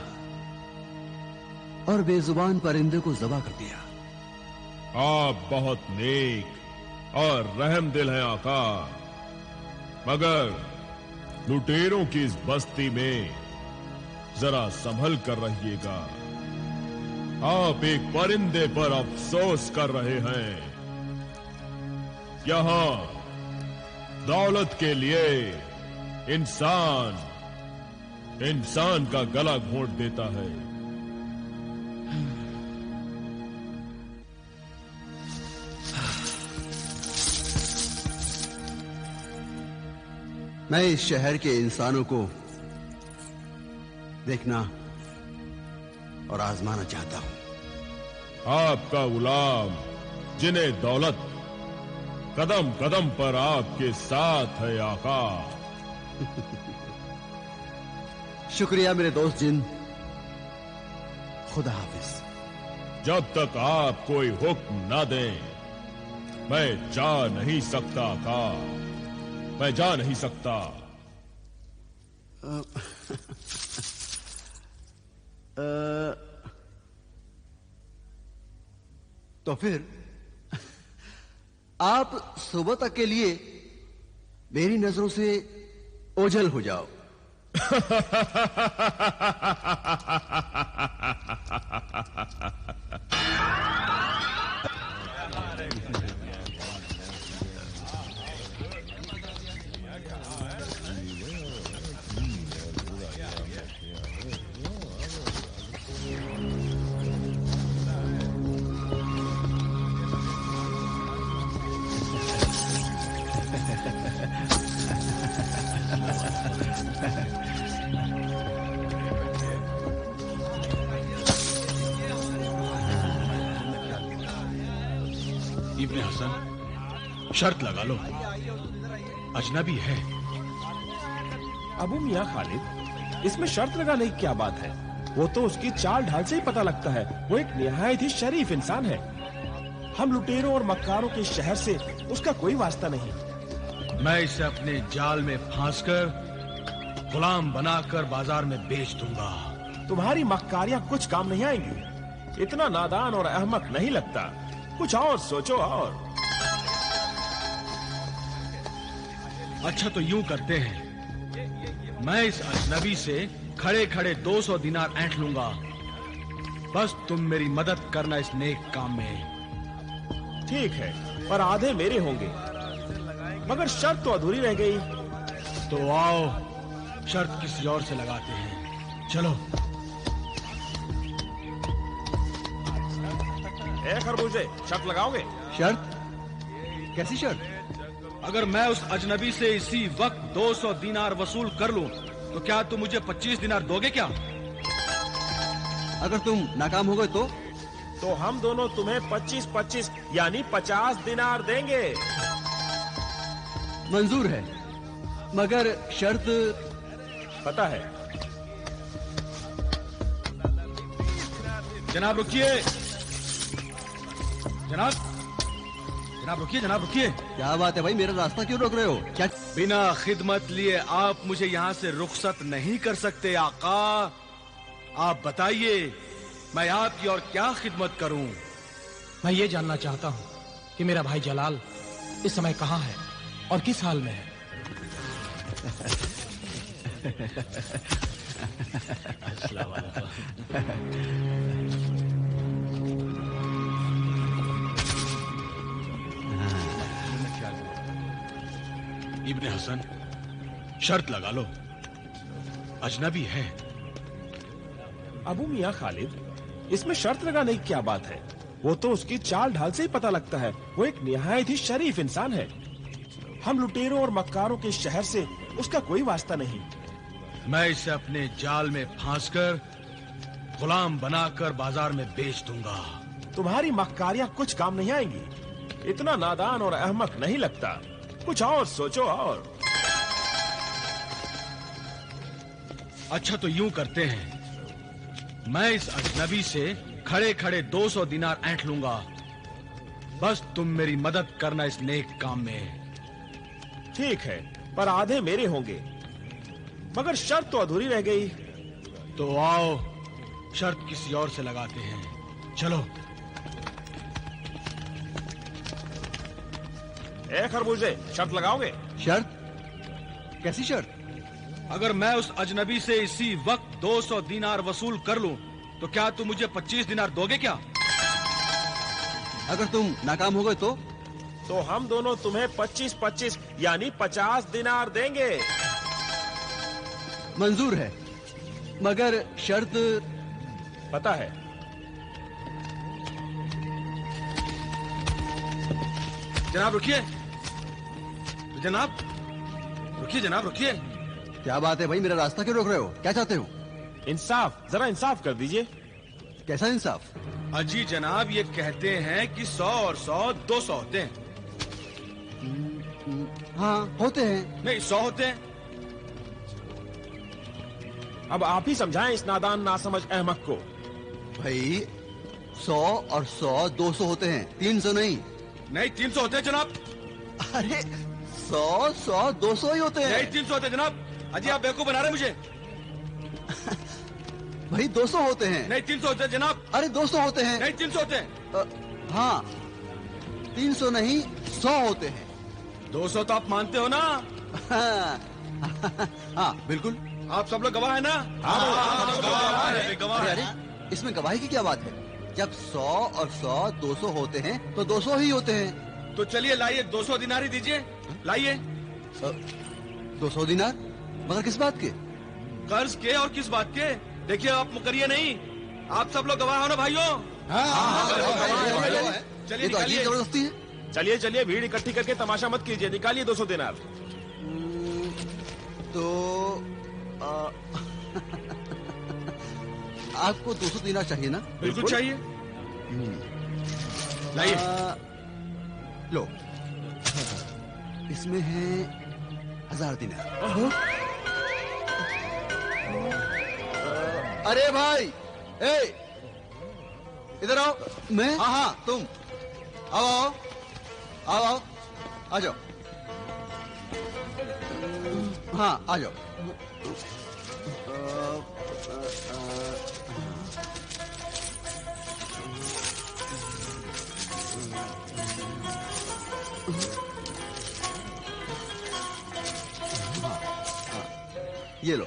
और बेजुबान परिंदे को ज़बा कर दिया। आप बहुत नेक और रहमदिल हैं आका, मगर लुटेरों की इस बस्ती में जरा संभल कर रहिएगा। आप एक परिंदे पर अफसोस कर रहे हैं। यहां दौलत के लिए इंसान का गला घोंट देता है। मैं इस शहर के इंसानों को देखना और आजमाना चाहता हूं। आपका गुलाम जिन्हें दौलत कदम कदम पर आपके साथ है आका। शुक्रिया मेरे दोस्त जिन। खुदा हाफिज। जब तक आप कोई हुक्म ना दें, मैं जा नहीं सकता आका, मैं जा नहीं सकता। तो फिर आप सुबह तक के लिए मेरी नजरों से ओझल हो जाओ। इब्ने हसन, शर्त लगा लो। अजनबी है। अबू मियां खालिद, इसमें शर्त लगाने की क्या बात है? वो तो उसकी चाल ढाल से ही पता लगता है। वो एक निहायत ही शरीफ इंसान है। हम लुटेरों और मक्कारों के शहर से उसका कोई वास्ता नहीं। मैं इसे अपने जाल में फांसकर गुलाम बनाकर बाजार में बेच दूंगा। तुम्हारी मक्कारियां कुछ काम नहीं आएंगी। इतना नादान और अहमक नहीं लगता। कुछ और सोचो। और अच्छा तो यूं करते हैं, मैं इस अजनबी से खड़े खड़े 200 दिनार ऐंठ लूंगा। बस तुम मेरी मदद करना इस नेक काम में। ठीक है, पर आधे मेरे होंगे। मगर शर्त तो अधूरी रह गई। तो आओ शर्त किसी और से लगाते हैं। चलो। ए खरबूजे, शर्त लगाओगे? शर्त? कैसी शर्त? अगर मैं उस अजनबी से इसी वक्त 200 दिनार वसूल कर लूं, तो क्या तुम मुझे 25 दिनार दोगे क्या? अगर तुम नाकाम हो गए तो हम दोनों तुम्हें 25-25 यानी 50 दिनार देंगे। मंजूर है, मगर शर्त? पता है। जनाब रुकिए। जनाब रुकिए, जनाब रुकिए। क्या बात है भाई, मेरा रास्ता क्यों रोक रहे हो? क्या बिना खिदमत लिए आप मुझे यहाँ से रुखसत नहीं कर सकते आका। आप बताइए, मैं आपकी और क्या खिदमत करूं? मैं ये जानना चाहता हूँ कि मेरा भाई जलाल इस समय कहाँ है और किस हाल में है। इब्ने हसन, शर्त लगा लो। अजनबी है। अबू मियां खालिद, इसमें शर्त लगाने की क्या बात है? वो तो उसकी चाल ढाल से ही पता लगता है। वो एक निहायत ही शरीफ इंसान है। हम लुटेरों और मक्कारों के शहर से उसका कोई वास्ता नहीं। मैं इसे अपने जाल में फांसकर गुलाम बनाकर बाजार में बेच दूंगा। तुम्हारी मक्कारियां कुछ काम नहीं आएंगी। इतना नादान और अहमक नहीं लगता। कुछ और सोचो। और अच्छा तो यूं करते हैं, मैं इस अजनबी से खड़े खड़े 200 दिनार ऐंठ लूंगा। बस तुम मेरी मदद करना इस नेक काम में। ठीक है, पर आधे मेरे होंगे। मगर शर्त तो अधूरी रह गई। तो आओ शर्त किसी और से लगाते हैं। चलो। ए खरबूजे, शर्त लगाओगे? शर्त? कैसी शर्त? अगर मैं उस अजनबी से इसी वक्त 200 दिनार वसूल कर लूं, तो क्या तुम मुझे 25 दिनार दोगे क्या? अगर तुम नाकाम हो गए तो हम दोनों तुम्हें 25-25 यानी 50 दिनार देंगे। मंजूर है, मगर शर्त? पता है। जनाब रुकिए। जनाब रुकिए। क्या बात है भाई, मेरा रास्ता क्यों रोक रहे हो? क्या चाहते हो? इंसाफ, जरा इंसाफ कर दीजिए। कैसा इंसाफ? अजी जनाब, ये कहते हैं कि 100 और 100 200 होते हैं। हाँ होते हैं। नहीं, 100 होते हैं। अब आप ही समझाएं इस नादान नासमझ अहमक को। भाई 100 और 100 200 होते हैं, 300 नहीं। नहीं, 300 होते हैं जनाब। अरे 100 100 200 ही होते हैं। नहीं, 300 होते हैं जनाब। अजी आप बेवकूफ बना रहे हैं मुझे। भाई 200 होते हैं। नहीं, 300 होते हैं जनाब। अरे 200 होते हैं। नहीं, 300 होते हैं। हाँ 300 नहीं 100 होते हैं। 200 तो आप मानते हो ना? हाँ बिल्कुल। आप सब लोग गवाह है ना? अरे अरे, इसमें गवाही की क्या बात है? जब 100 और 100 200 होते हैं तो 200 ही होते हैं। तो चलिए लाइए, 200 दिनार ही दीजिए। लाइए। 200 दिनार? मगर किस बात के? कर्ज के और किस बात के? देखिए आप मुकरिए नहीं। आप सब लोग गवाह हो ना भाइयों? चलिए ये तो अजीब निकालिए। जबरदस्ती है। चलिए चलिए, भीड़ इकट्ठी करके तमाशा मत कीजिए। निकालिए 200 दिनार। तो आपको 200 दिनार चाहिए ना? बिल्कुल चाहिए। लाइए। लो, इसमें है 1000 दिनार। अरे भाई, ए, इधर आओ। मैं? हाँ हाँ, तुम आओ आओ आओ आओ, आ जाओ। हाँ, आ जाओ। ये लो,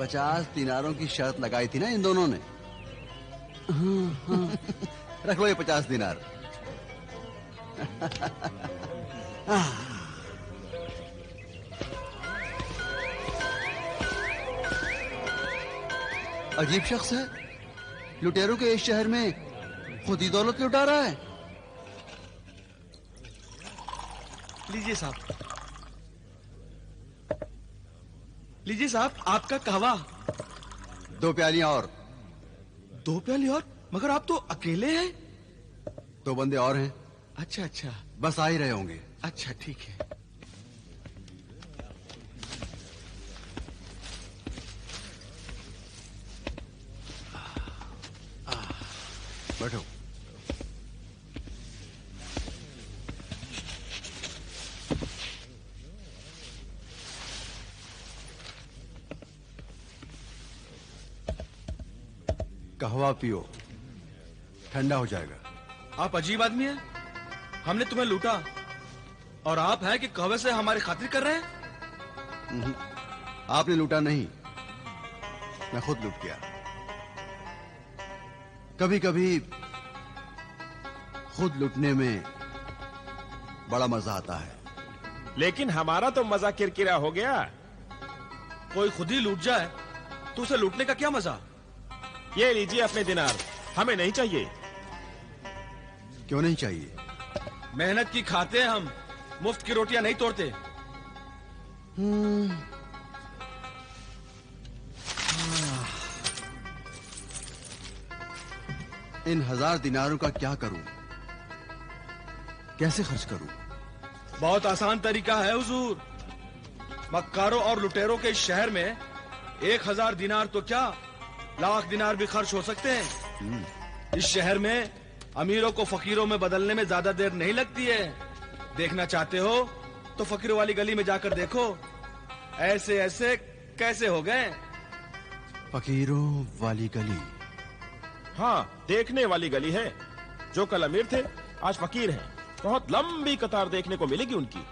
50 दिनारों की शर्त लगाई थी ना इन दोनों ने। रख लो ये 50 दिनार। अजीब शख्स है, लुटेरों के इस शहर में खुद ही दौलत लुटा रहा है। लीजिए साहब, लीजिए साहब, आपका कहवा। 2 प्यालियां और। 2 प्याली और? मगर आप तो अकेले हैं। 2 बंदे और हैं। अच्छा अच्छा, बस आ ही रहे होंगे। अच्छा ठीक है। बैठो। कहवा पियो, ठंडा हो जाएगा। आप अजीब आदमी हैं। हमने तुम्हें लूटा और आप हैं कि कहवे से हमारी खातिर कर रहे हैं। आपने लूटा नहीं, मैं खुद लूट गया। कभी कभी खुद लूटने में बड़ा मजा आता है। लेकिन हमारा तो मजा किरकिरा हो गया। कोई खुद ही लूट जाए तो उसे लूटने का क्या मजा। ये लीजिए अपने दिनार, हमें नहीं चाहिए। क्यों नहीं चाहिए? मेहनत की खाते हैं हम, मुफ्त की रोटियां नहीं तोड़ते। इन 1000 दिनारों का क्या करूं? कैसे खर्च करूं? बहुत आसान तरीका है हुजूर। मक्कारों और लुटेरों के इस शहर में 1000 दिनार तो क्या, लाख दिनार भी खर्च हो सकते हैं। इस शहर में अमीरों को फकीरों में बदलने में ज्यादा देर नहीं लगती है। देखना चाहते हो तो फकीरों वाली गली में जाकर देखो, ऐसे ऐसे कैसे हो गए। फकीरों वाली गली? हाँ, देखने वाली गली है। जो कल अमीर थे आज फकीर हैं। बहुत लंबी कतार देखने को मिलेगी उनकी।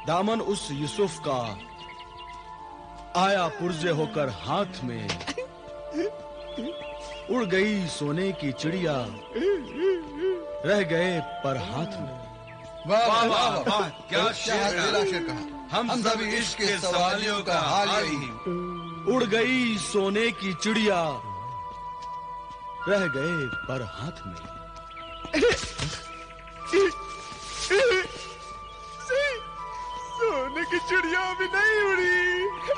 दामन उस यूसुफ का आया पुर्जे होकर हाथ में, उड़ गई सोने की चिड़िया, रह गए पर हाथ में। वाह वाह वाह वाह, क्या शेर कहा। हम सभी इश्क के सवालियों का हाल यही। उड़ गई सोने की चिड़िया, रह गए पर हाथ में। सोने की चिड़िया अभी नहीं उड़ी,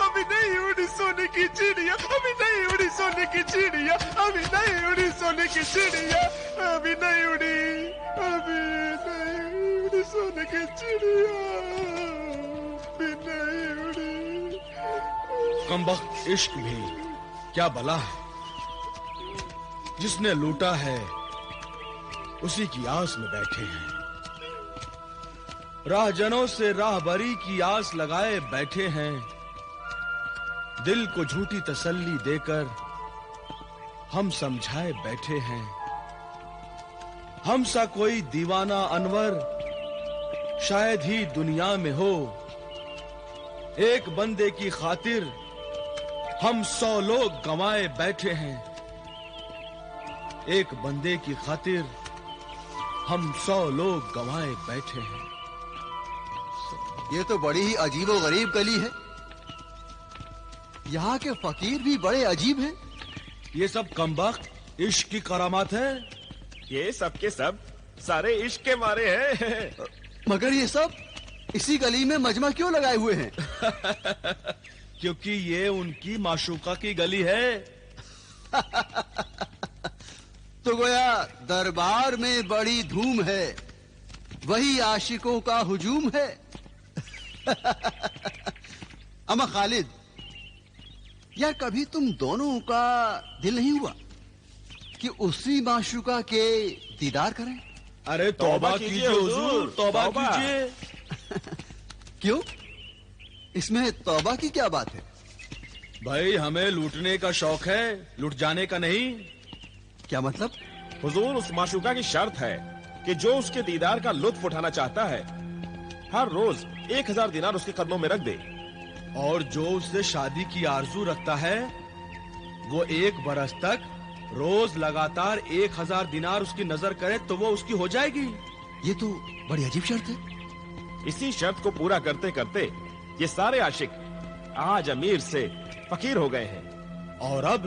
अभी नहीं उड़ी सोने की चिड़िया, अभी नहीं उड़ी सोने की चिड़िया, अभी नहीं उड़ी सोने की चिड़िया, अभी नहीं उड़ी, अभी नहीं उड़ी सोने की चिड़िया, अभी नहीं उड़ी। कमबख्त इश्क भी क्या भला है, जिसने लूटा है उसी की आस में बैठे हैं। राहजनों से राहबरी की आस लगाए बैठे हैं, दिल को झूठी तसल्ली देकर हम समझाए बैठे हैं। हम सा कोई दीवाना अनवर शायद ही दुनिया में हो। एक बंदे की खातिर हम 100 लोग गंवाए बैठे हैं। एक बंदे की खातिर हम 100 लोग गंवाए बैठे हैं। ये तो बड़ी ही अजीबो गरीब गली है। यहाँ के फकीर भी बड़े अजीब हैं। ये सब कमबख्त इश्क की करामात है। ये सब के सब सारे इश्क के मारे हैं। मगर ये सब इसी गली में मजमा क्यों लगाए हुए हैं? क्योंकि ये उनकी माशूका की गली है। तो गोया दरबार में बड़ी धूम है, वही आशिकों का हुजूम है। अमा खालिद, यार कभी तुम दोनों का दिल नहीं हुआ कि उसी माशूका के दीदार करें? अरे तौबा कीजिए हुजूर, तौबा कीजिए। क्यों? इसमें तौबा की क्या बात है? भाई हमें लूटने का शौक है, लुट जाने का नहीं। क्या मतलब? हुजूर, उस माशूका की शर्त है कि जो उसके दीदार का लुत्फ उठाना चाहता है हर रोज 1000 दिनार उसके कदमों में रख दे। और जो उससे शादी की आरजू रखता है वो 1 बरस तक रोज लगातार 1000 दिनार उसकी नजर करे तो वो उसकी हो जाएगी। ये तो बड़ी अजीब शर्त है। इसी शर्त को पूरा करते करते ये सारे आशिक आज अमीर से फकीर हो गए हैं। और अब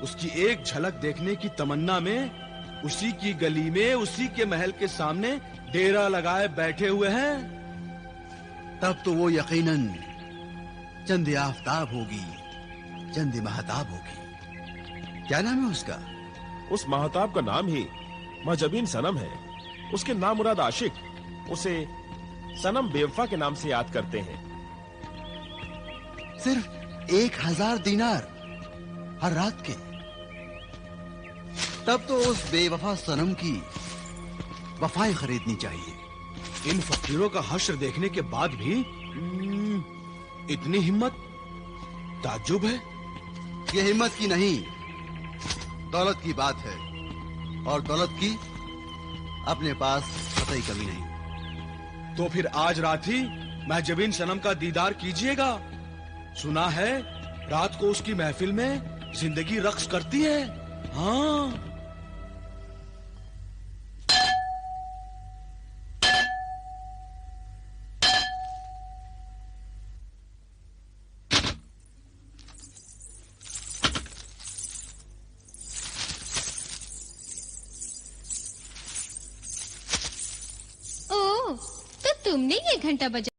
उसकी एक झलक देखने की तमन्ना में उसी की गली में उसी के महल के सामने डेरा लगाए बैठे हुए हैं। तब तो वो यकीनन चंद आफताब होगी, चंद महताब होगी। क्या नाम है उसका? उस महताब का नाम ही महजबीन सनम है। उसके नामुराद आशिक उसे सनम बेवफा के नाम से याद करते हैं। सिर्फ 1000 दिनार हर रात के। तब तो उस बेवफा सनम की वफाएं खरीदनी चाहिए। इन फकीरों का हश्र देखने के बाद भी इतनी हिम्मत, ताज्जुब है। ये हिम्मत की नहीं, दौलत की बात है। और दौलत की अपने पास कतई कमी नहीं। तो फिर आज रात ही महजबीन सनम का दीदार कीजिएगा। सुना है रात को उसकी महफिल में जिंदगी रक्स करती है। हाँ। ओह, तो तुमने ये घंटा बजा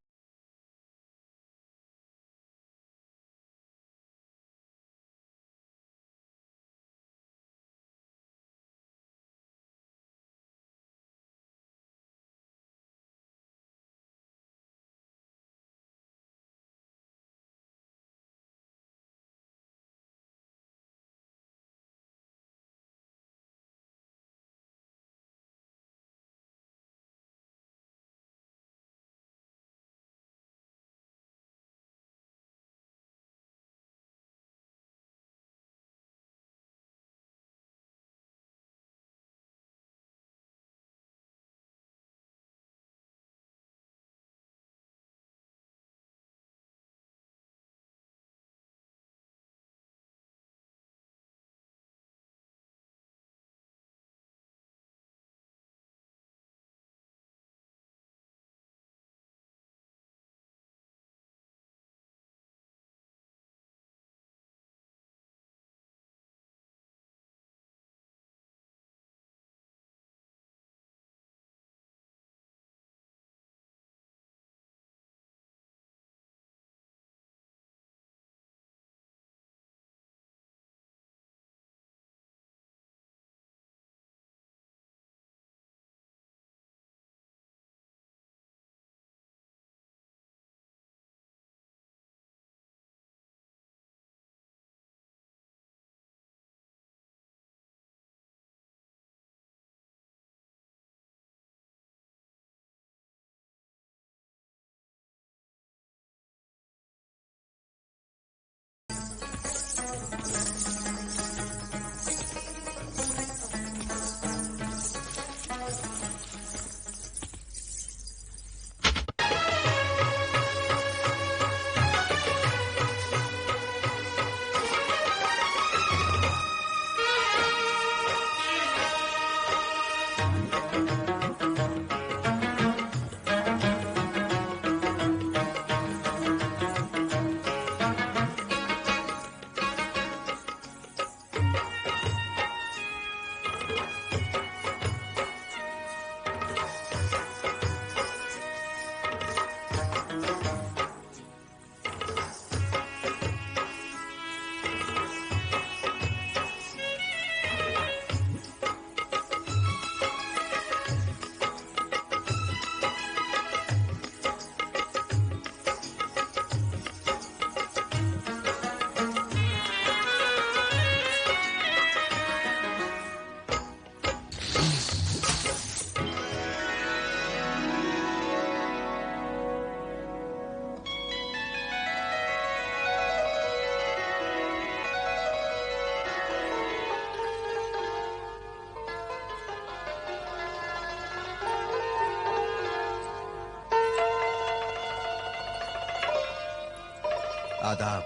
आदाब।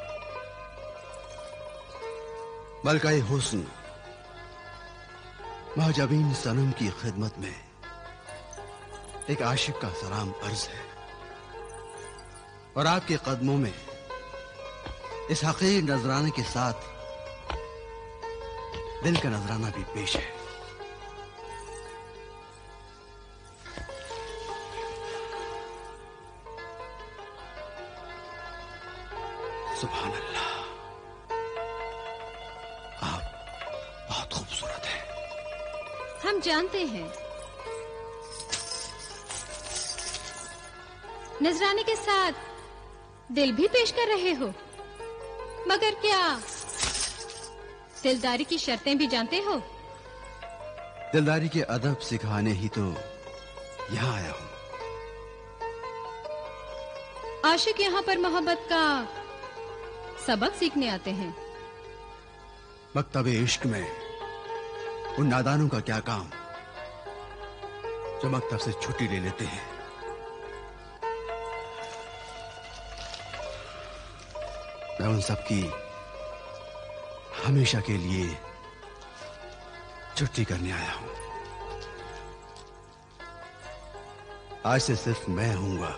मलका-ए हुस्न महजबीन सनम की खिदमत में एक आशिक का सलाम अर्ज है और आपके कदमों में इस हकीर नजराने के साथ दिल का नजराना भी पेश है। सुभान अल्लाह, आप बहुत खूबसूरत हैं। हम जानते हैं। नजराने के साथ दिल भी पेश कर रहे हो, मगर क्या दिलदारी की शर्तें भी जानते हो? दिलदारी के अदब सिखाने ही तो यहाँ आया हूँ। आशिक यहाँ पर मोहब्बत का सबक सीखने आते हैं। मकतबे इश्क में उन नादानों का क्या काम जो मकतब से छुट्टी ले लेते हैं। मैं उन सब की हमेशा के लिए छुट्टी करने आया हूं। आज से सिर्फ मैं हूंगा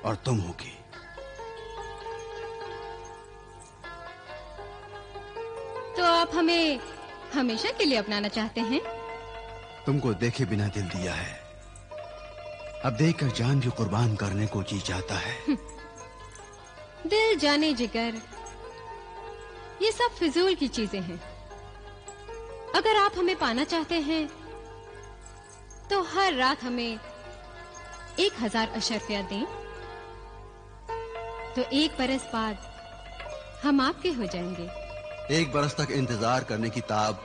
और तुम होगी। तो आप हमें हमेशा के लिए अपनाना चाहते हैं? तुमको देखे बिना दिल दिया है, अब देखकर जान भी कुर्बान करने को जी जाता है। दिल जाने जिगर, ये सब फिजूल की चीजें हैं। अगर आप हमें पाना चाहते हैं तो हर रात हमें 1000 अशर्फिया दें, तो 1 बरस बाद हम आपके हो जाएंगे। 1 बरस तक इंतजार करने की ताब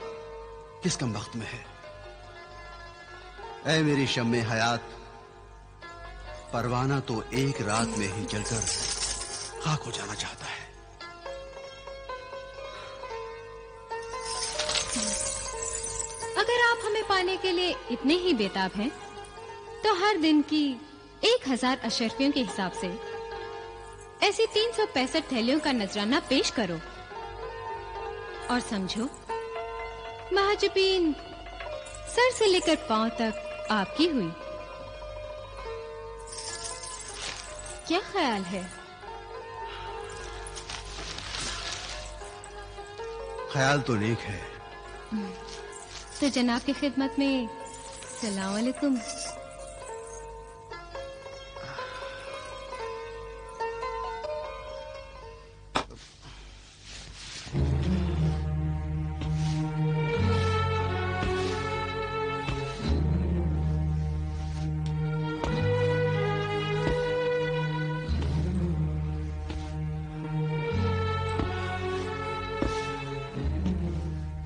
किस कम वक्त में है। ऐ मेरी शम्मे हयात, परवाना तो 1 रात में ही जलकर खाक हो जाना चाहता है। अगर आप हमें पाने के लिए इतने ही बेताब हैं, तो हर दिन की 1000 अशर्फियों के हिसाब से ऐसी 365 थैलियों का नजराना पेश करो और समझो, महजबीन सर से लेकर पांव तक आपकी हुई। क्या ख्याल है? ख्याल तो नेक है। तो जनाब की खिदमत में सलाम अलैकुम।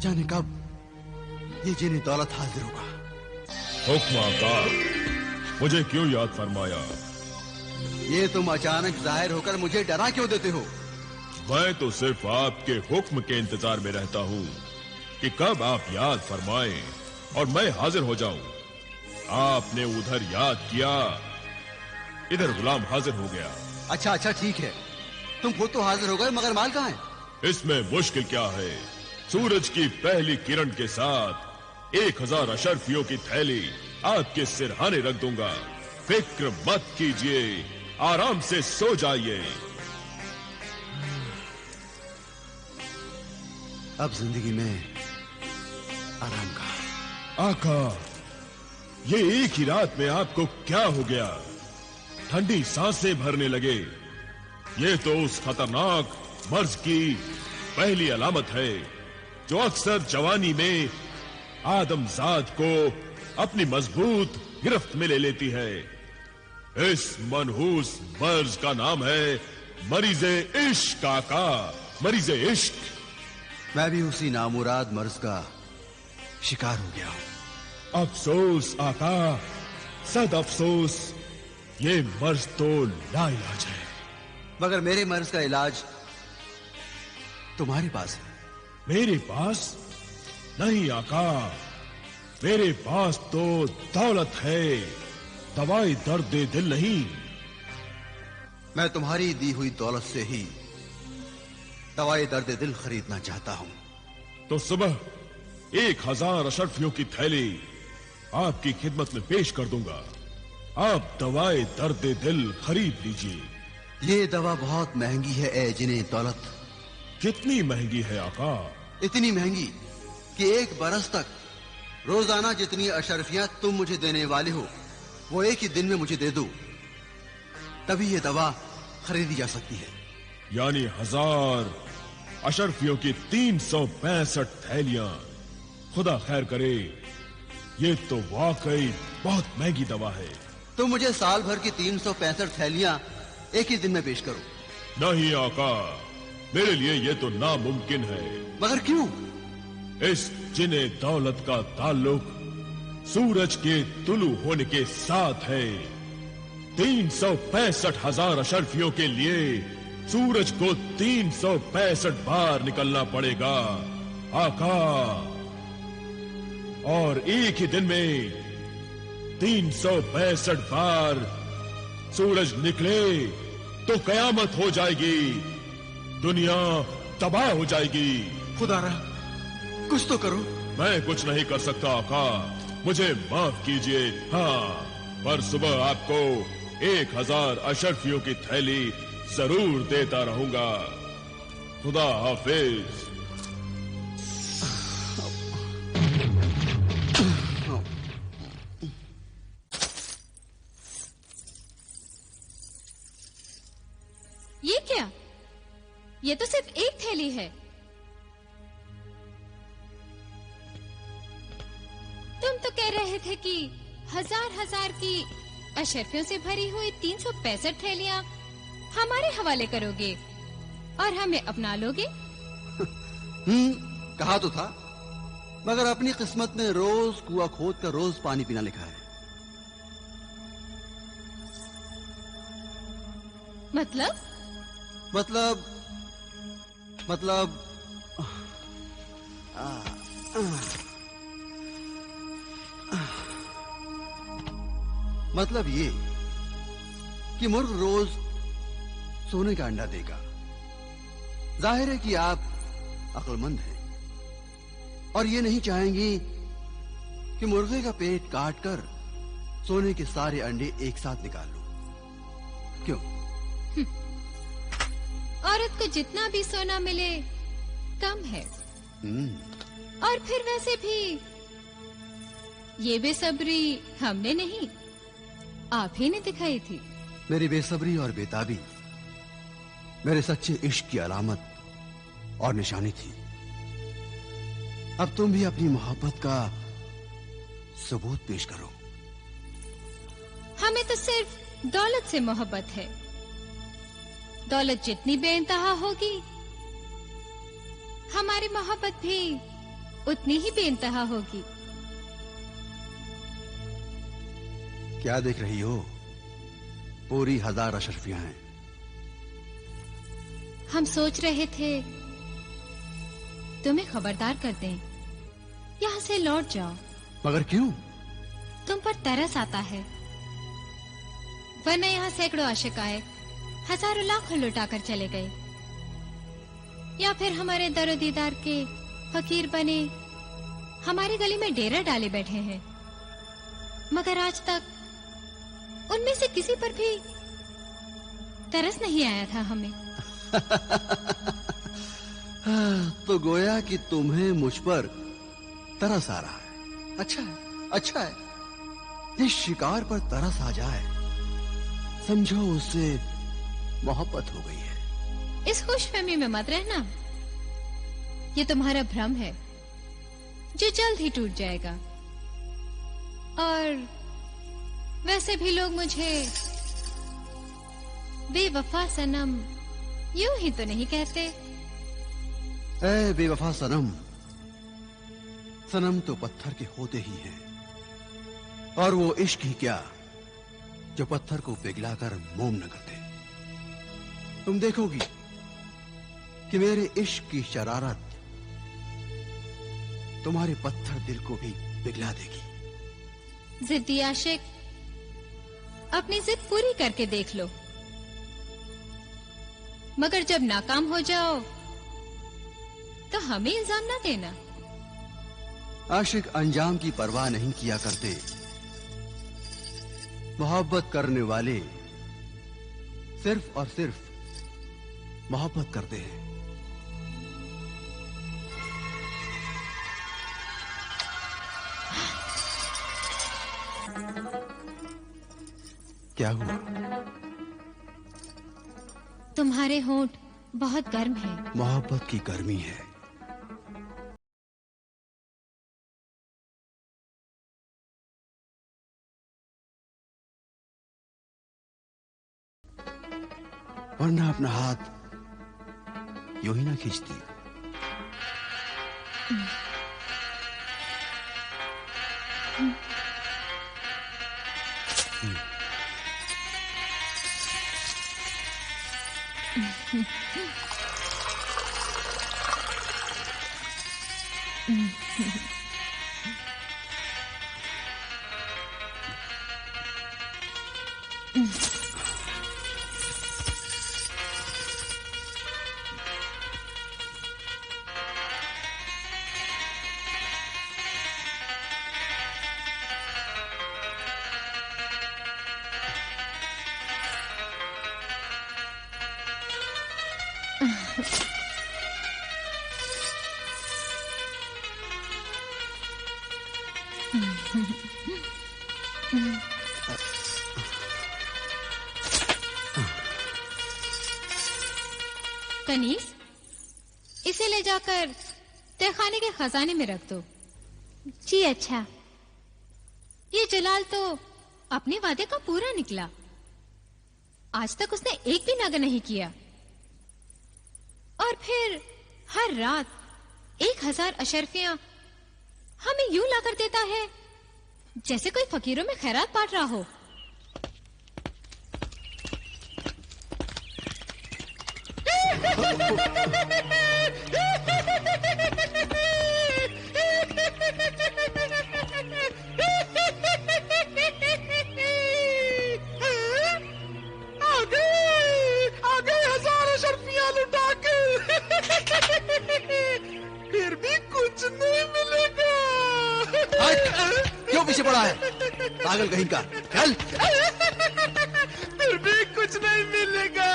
जाने कब ये जिन्हें दौलत हाजिर होगा। हुक्म आका, मुझे क्यों याद फरमाया? ये तुम अचानक जाहिर होकर मुझे डरा क्यों देते हो? मैं तो सिर्फ आपके हुक्म के इंतजार में रहता हूँ कि कब आप याद फरमाएं और मैं हाजिर हो जाऊं। आपने उधर याद किया, इधर गुलाम हाजिर हो गया। अच्छा ठीक है, तुम खुद तो हाजिर हो गए, मगर माल कहाँ है? इसमें मुश्किल क्या है? सूरज की पहली किरण के साथ 1000 अशर्फियों की थैली आपके सिरहाने रख दूंगा। फिक्र मत कीजिए, आराम से सो जाइए। अब जिंदगी में आराम का। आका, ये एक ही रात में आपको क्या हो गया? ठंडी सांसें भरने लगे। ये तो उस खतरनाक मर्ज की पहली अलामत है जो अक्सर जवानी में आदमजाद को अपनी मजबूत गिरफ्त में ले लेती है। इस मनहूस मर्ज का नाम है मरीज़े इश्क। आका, मरीज़े इश्क। मैं भी उसी नामुराद मर्ज का शिकार हो गया हूं। अफसोस आका, सद अफसोस, ये मर्ज तो लाइलाज है। मगर मेरे मर्ज का इलाज तुम्हारे पास है। मेरे पास नहीं आका, मेरे पास तो दौलत है, दवाई दर्द दिल नहीं। मैं तुम्हारी दी हुई दौलत से ही दवाई दर्द दिल खरीदना चाहता हूं। तो सुबह 1000 अशरफियों की थैली आपकी खिदमत में पेश कर दूंगा। आप दवाई दर्द दिल खरीद लीजिए। ये दवा बहुत महंगी है ए जिने दौलत। कितनी महंगी है आका? इतनी महंगी कि 1 बरस तक रोजाना जितनी अशरफियां तुम मुझे देने वाले हो वो एक ही दिन में मुझे दे दो, तभी ये दवा खरीदी जा सकती है। यानी 1000 अशरफियों की 365 थैलियां। खुदा खैर करे, ये तो वाकई बहुत महंगी दवा है। तुम मुझे साल भर की 365 थैलियां एक ही दिन में पेश करो। नहीं आका, मेरे लिए ये तो नामुमकिन है। मगर क्यों? इस जिने दौलत का ताल्लुक सूरज के तुलू होने के साथ है। 365,000 अशरफियों के लिए सूरज को 365 बार निकलना पड़ेगा आका, और एक ही दिन में 365 बार सूरज निकले तो कयामत हो जाएगी, दुनिया तबाह हो जाएगी। खुदारा कुछ तो करो। मैं कुछ नहीं कर सकता आका, मुझे माफ कीजिए। हाँ, पर सुबह आपको 1000 अशरफियों की थैली जरूर देता रहूंगा। खुदा हाफिज। ये क्या? ये तो सिर्फ एक थैली है। तुम तो कह रहे थे कि 1000 की अशरफियों से भरी हुई 365 थैलियां हमारे हवाले करोगे और हमें अपना लोगे। कहा तो था, मगर अपनी किस्मत में रोज कुआं खोद कर रोज पानी पीना लिखा है। मतलब मतलब ये कि मुर्ग रोज सोने का अंडा देगा। जाहिर है कि आप अक्लमंद हैं और ये नहीं चाहेंगी कि मुर्गे का पेट काटकर सोने के सारे अंडे एक साथ निकाल लो। क्यों? औरत को जितना भी सोना मिले कम है। और फिर वैसे भी ये बेसब्री हमने नहीं, आप ही ने दिखाई थी। मेरी बेसब्री और बेताबी मेरे सच्चे इश्क की अलामत और निशानी थी। अब तुम भी अपनी मोहब्बत का सबूत पेश करो। हमें तो सिर्फ दौलत से मोहब्बत है। दौलत जितनी बेइंतहा होगी, हमारी मोहब्बत भी उतनी ही बेइंतहा होगी। क्या देख रही हो? पूरी 1000 अशरफियां हैं। हम सोच रहे थे तुम्हें खबरदार कर दें, यहाँ से लौट जाओ। मगर क्यों? तुम पर तरस आता है, वरना यहाँ सैकड़ों आशिक आए, हजारों लाखों लुटाकर चले गए, या फिर हमारे दरो दीदार के फकीर बने हमारी गली में डेरा डाले बैठे हैं। मगर आज तक उनमें से किसी पर भी तरस नहीं आया था हमें। तो गोया कि तुम्हें मुझ पर तरस आ रहा है। अच्छा है, अच्छा है। जिस शिकार पर तरस आ जाए, समझो उससे मोहब्बत हो गई है। इस खुशफहमी में मत रहना, ये तुम्हारा भ्रम है जो जल्द ही टूट जाएगा। और वैसे भी लोग मुझे बेवफा सनम यूं ही तो नहीं कहते। ऐ बेवफा सनम, सनम तो पत्थर के होते ही हैं, और वो इश्क ही क्या जो पत्थर को पिघलाकर मोम न करते। तुम देखोगी कि मेरे इश्क की शरारत तुम्हारे पत्थर दिल को भी पिघला देगी। जिद्दी आशिक, अपनी जिद पूरी करके देख लो। मगर जब नाकाम हो जाओ तो हमें इल्जाम ना देना। आशिक अंजाम की परवाह नहीं किया करते। मोहब्बत करने वाले सिर्फ और सिर्फ मोहब्बत करते हैं। क्या हुआ? तुम्हारे होंठ बहुत गर्म हैं। मोहब्बत की गर्मी है। वरना अपना हाथ यूं ही ना खींचती। कनीस, इसे ले जाकर तहखाने के खजाने में रख दो। जी अच्छा। ये जलाल तो अपने वादे का पूरा निकला। आज तक उसने एक भी नग नहीं किया और फिर हर रात 1000 अशरफियां हमें यूं लाकर देता है जैसे कोई फकीरों में खैरात बांट रहा हो। आगे 1000 अशरफियां लुटा के फिर भी कुछ नहीं मिलेगा। क्यों पीछे पड़ा है पागल कहीं का? चल। फिर भी कुछ नहीं मिलेगा।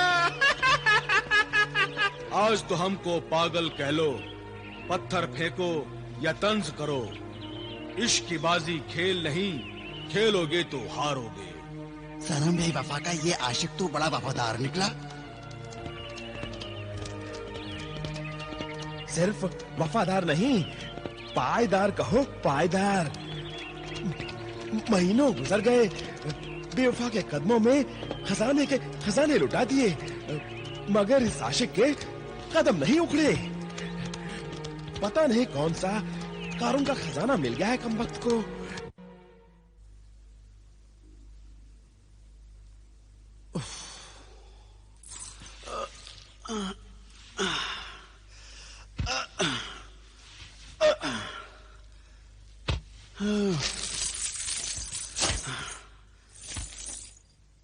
आज तो हमको पागल कह लो, पत्थर फेंको या तंज करो। इश्क की बाजी खेल नहीं, खेलोगे तो हारोगे। सनम बेवफा का ये आशिक तो बड़ा वफादार निकला। सिर्फ वफादार नहीं, पायदार कहो, पायदार। महीनों गुजर गए, बेवफा के कदमों में खजाने के खजाने लुटा दिए, मगर इस आशिक के कदम नहीं उखड़े। पता नहीं कौन सा कारून का खजाना मिल गया है कमबख्त को।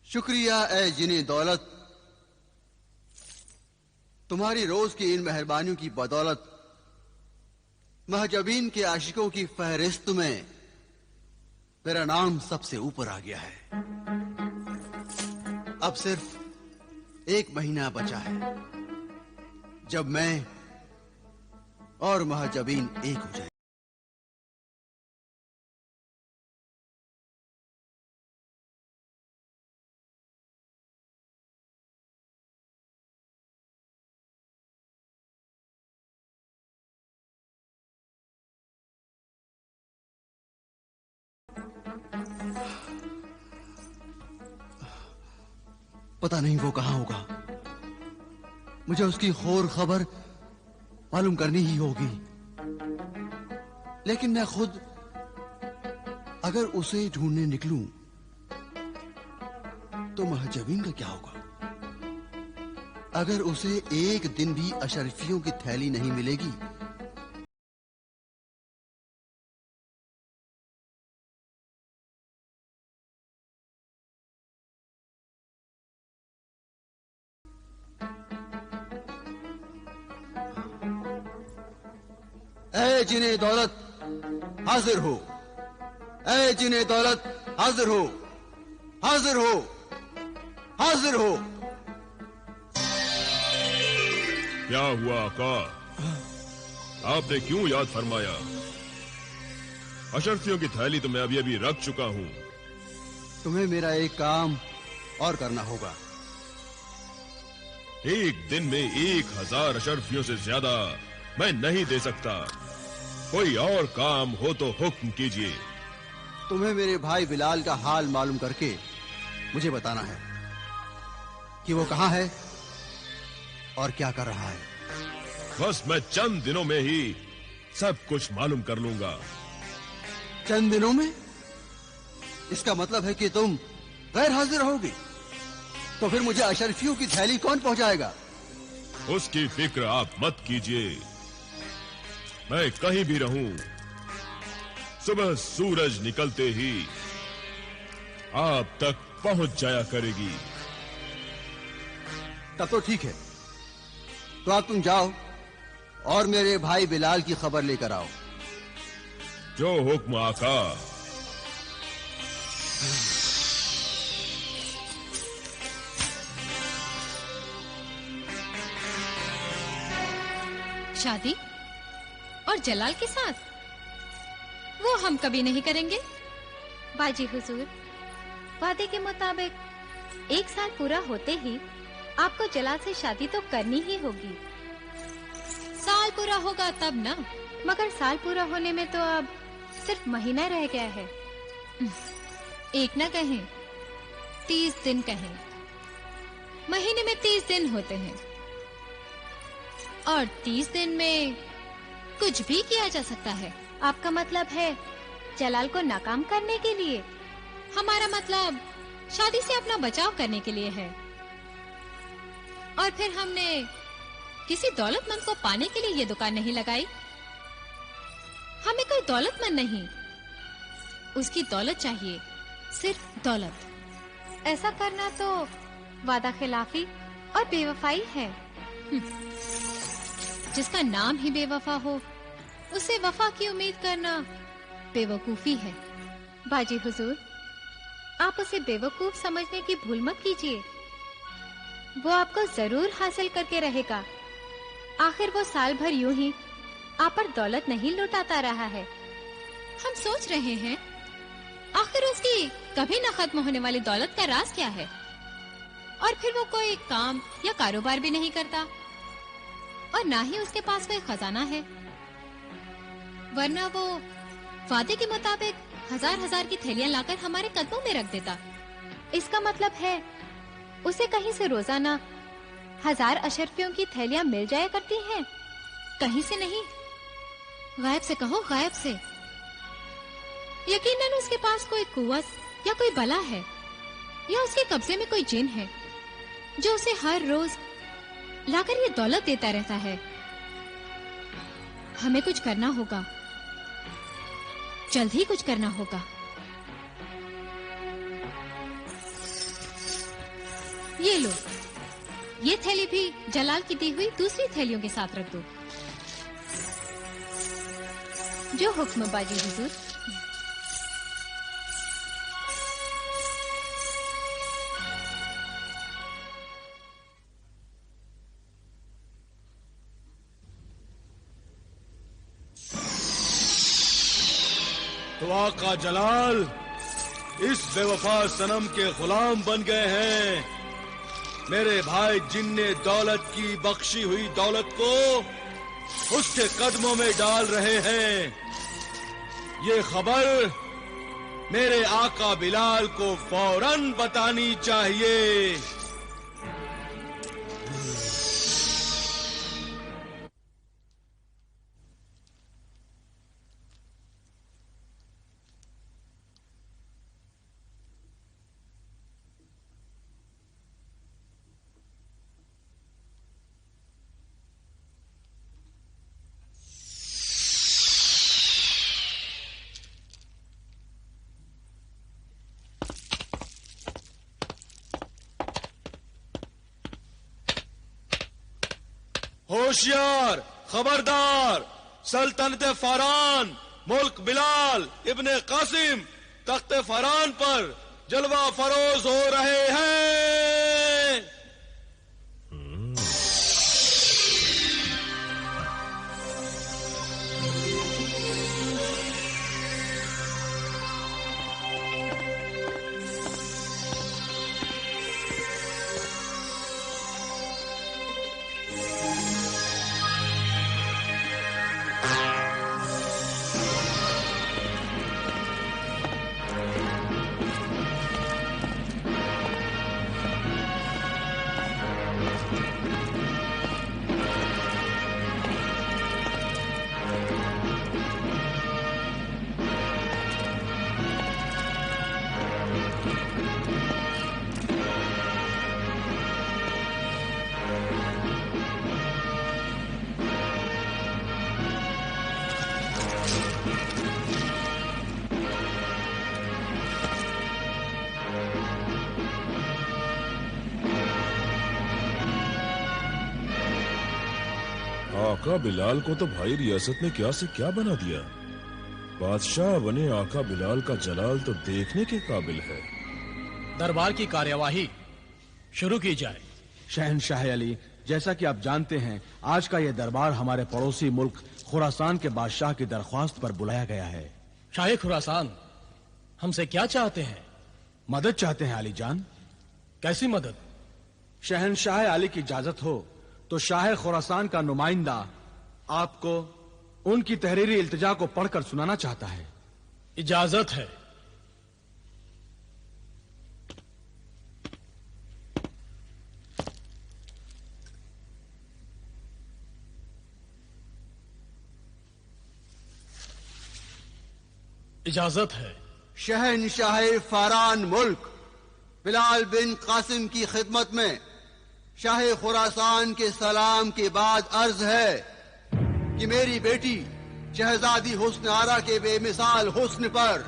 शुक्रिया ए जिनी दौलत, तुम्हारी रोज की इन मेहरबानियों की बदौलत महजबीन के आशिकों की फहरिस्त में मेरा नाम सबसे ऊपर आ गया है। अब सिर्फ 1 महीना बचा है जब मैं और महजबीन एक हो जाए। पता नहीं वो कहां होगा। मुझे उसकी खौर खबर मालूम करनी ही होगी। लेकिन मैं खुद अगर उसे ढूंढने निकलूं तो महजबीन का क्या होगा? अगर उसे एक दिन भी अशरफियों की थैली नहीं मिलेगी ऐ जिन्हें दौलत हाजिर हो, ऐ जिन्हें दौलत हाजिर हो, हाजिर हो, हाजिर हो। क्या हुआ आका? आपने क्यों याद फरमाया? अशर्फियों की थैली तो मैं अभी अभी रख चुका हूं। तुम्हें मेरा एक काम और करना होगा। एक दिन में 1000 अशर्फियों से ज्यादा मैं नहीं दे सकता। कोई और काम हो तो हुक्म कीजिए। तुम्हें मेरे भाई बिलाल का हाल मालूम करके मुझे बताना है कि वो कहां है और क्या कर रहा है। बस मैं चंद दिनों में ही सब कुछ मालूम कर लूंगा। चंद दिनों में? इसका मतलब है कि तुम गैर हाजिर रहोगी। तो फिर मुझे अशरफियों की थैली कौन पहुंचाएगा? उसकी फिक्र आप मत कीजिए। मैं कहीं भी रहूं, सुबह सूरज निकलते ही आप तक पहुंच जाया करेगी। तब तो ठीक है। तो अब तुम जाओ और मेरे भाई बिलाल की खबर लेकर आओ। जो हुक्म आका। शादी और जलाल के साथ? वो हम कभी नहीं करेंगे। बाजी हुजूर, वादे के मुताबिक 1 साल पूरा होते ही आपको जलाल से शादी तो करनी ही होगी। साल पूरा होगा तब ना। मगर साल पूरा होने में तो अब सिर्फ महीना रह गया है। एक ना कहें, 30 दिन कहें। महीने में 30 दिन होते हैं और 30 दिन में कुछ भी किया जा सकता है। आपका मतलब है जलाल को नाकाम करने के लिए? हमारा मतलब शादी से अपना बचाव करने के लिए है। और फिर हमने किसी दौलतमंद को पाने के लिए ये दुकान नहीं लगाई। हमें कोई दौलतमंद नहीं, उसकी दौलत चाहिए, सिर्फ दौलत। ऐसा करना तो वादा खिलाफी और बेवफाई है। जिसका नाम ही बेवफा हो, उसे वफा की उम्मीद करना बेवकूफी है। बाजी हुजूर, आप उसे बेवकूफ समझने की भूल मत कीजिए। वो आपको जरूर हासिल करके रहेगा। आखिर वो साल भर यूं ही आप पर दौलत नहीं लुटाता रहा है। हम सोच रहे हैं आखिर उसकी कभी न खत्म होने वाली दौलत का राज क्या है। और फिर वो कोई काम या कारोबार भी नहीं करता और ना ही उसके पास कोई खजाना है, वरना वो वादे के मुताबिक 1000 की थैलियां लाकर हमारे कदमों में रख देता। इसका मतलब है उसे कहीं से रोजाना 1000 अशरफियों की थैलियां मिल जाया करती हैं। कहीं से नहीं, गायब से कहो, गायब से। यकीनन उसके पास कोई कुव्वत या कोई बला है, या उसके कब्जे में कोई जिन है जो उसे हर रोज लाकर ये दौलत देता रहता है। हमें कुछ करना होगा, जल्द ही कुछ करना होगा। ये लो, ये थैली भी जलाल की दी हुई दूसरी थैलियों के साथ रख दो। जो हुक्म बाजी हुजूर। तो आका जलाल इस बेवफा सनम के गुलाम बन गए हैं। मेरे भाई जिन्ने दौलत की बख्शी हुई दौलत को उसके कदमों में डाल रहे हैं। ये खबर मेरे आका बिलाल को फौरन बतानी चाहिए। होशियार, खबरदार, सल्तनत फरान, मुल्क बिलाल इब्ने कासिम तख्त फरान पर जलवा फरोज हो रहे हैं। आका बिलाल को तो भाई रियासत ने क्या से क्या बना दिया। बादशाह बने आका बिलाल का जलाल तो देखने के काबिल है। दरबार की कार्यवाही शुरू की जाए। शहनशाह अली, जैसा कि आप जानते हैं, आज का यह दरबार हमारे पड़ोसी मुल्क खुरासान के बादशाह की दरख्वास्त पर बुलाया गया है। शाह खुरासान हमसे क्या चाहते हैं? मदद चाहते हैं अली जान। कैसी मदद? शहनशाह अली की इजाजत हो तो शाह खुरासान का नुमाइंदा आपको उनकी तहरीरी इल्तिजा को पढ़कर सुनाना चाहता है। इजाजत है। इजाजत है। शहनशाह फरान मुल्क बिलाल बिन कासिम की खिदमत में शाह खुरासान के सलाम के बाद अर्ज है कि मेरी बेटी शहजादी हुस्न आरा के बेमिसाल हुस्न पर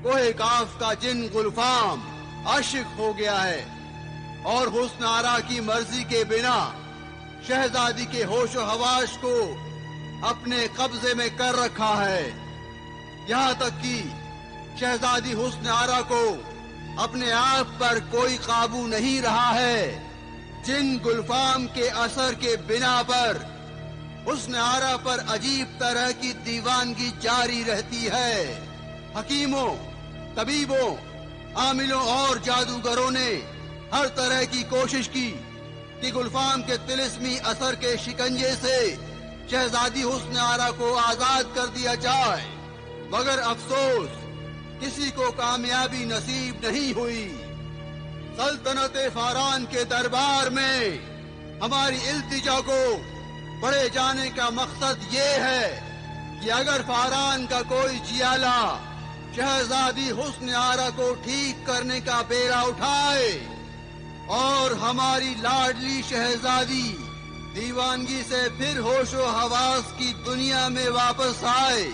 कोहे काफ का जिन गुलफाम आशिक हो गया है और हुस्न आरा की मर्जी के बिना शहजादी के होशो हवाश को अपने कब्जे में कर रखा है। यहाँ तक कि शहजादी हुस्न आरा को अपने आप पर कोई काबू नहीं रहा है। जिन गुलफाम के असर के बिना पर हुस्न आरा पर अजीब तरह की दीवानगी जारी रहती है। हकीमों, तबीबों, आमिलों और जादूगरों ने हर तरह की कोशिश की कि गुलफाम के तिलिस्मी असर के शिकंजे से शहजादी हुस्न आरा को आजाद कर दिया जाए, मगर अफसोस किसी को कामयाबी नसीब नहीं हुई। सल्तनत फारान के दरबार में हमारी इल्तिजा को पढ़े जाने का मकसद ये है कि अगर फारान का कोई जियाला शहजादी हुस्न आरा को ठीक करने का बेड़ा उठाए और हमारी लाडली शहजादी दीवानगी से फिर होशो हवास की दुनिया में वापस आए,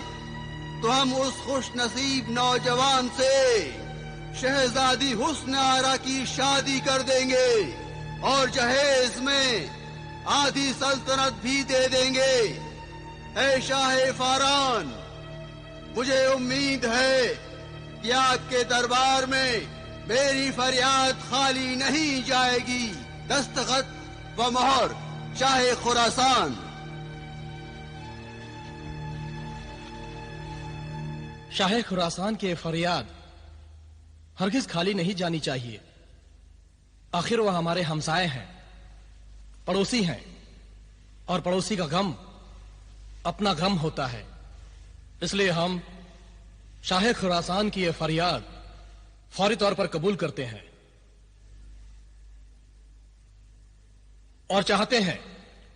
तो हम उस खुश नसीब नौजवान से शहजादी हुस्न आरा की शादी कर देंगे और जहेज में आधी सल्तनत भी दे देंगे। ऐ शाह फारान, मुझे उम्मीद है कि आपके दरबार में मेरी फरियाद खाली नहीं जाएगी। दस्तखत व मोहर शाह खुरासान। शाह खुरासान के फरियाद हरगिज खाली नहीं जानी चाहिए। आखिर वह हमारे हमसाए हैं, पड़ोसी हैं, और पड़ोसी का गम अपना गम होता है। इसलिए हम शाह खुरासान की यह फरियाद फौरी तौर पर कबूल करते हैं और चाहते हैं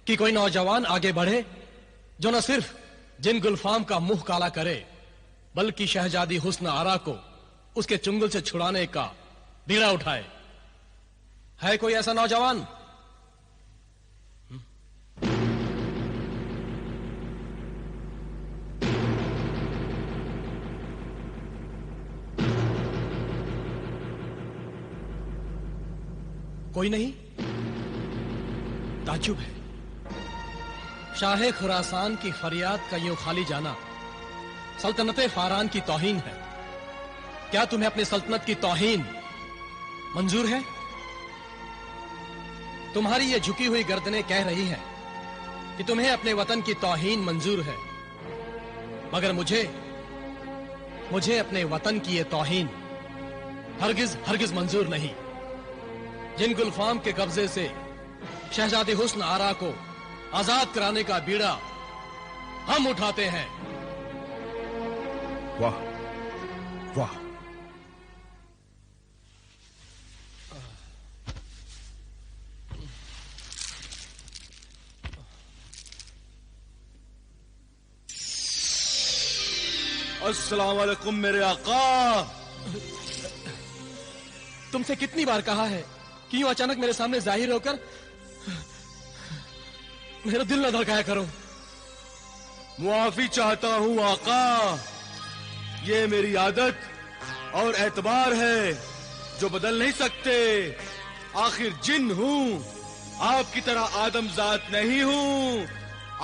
कि कोई नौजवान आगे बढ़े जो न सिर्फ जिन गुलफाम का मुंह काला करे, बल्कि शहजादी हुस्न आरा को उसके चुंगल से छुड़ाने का बीड़ा उठाए। है कोई ऐसा नौजवान? कोई नहीं? ताज्जुब है। शाह खुरासान की फरियाद का यूं खाली जाना सल्तनत फारान की तौहीन है। क्या तुम्हें अपनी सल्तनत की तौहीन मंजूर है? तुम्हारी ये झुकी हुई गर्दनें कह रही हैं कि तुम्हें अपने वतन की तौहीन मंजूर है, मगर मुझे अपने वतन की ये तौहीन हरगिज मंजूर नहीं। जिन गुलफाम के कब्जे से शहजादी हुस्न आरा को आजाद कराने का बीड़ा हम उठाते हैं। वाह वाह, अस्सलाम वालेकुम मेरे आका। तुमसे कितनी बार कहा है कि यूं अचानक मेरे सामने जाहिर होकर मेरा दिल न धड़काया करो। मुआफी चाहता हूं आका, ये मेरी आदत और एतबार है जो बदल नहीं सकते। आखिर जिन हूं, आपकी तरह आदमजात नहीं हूं।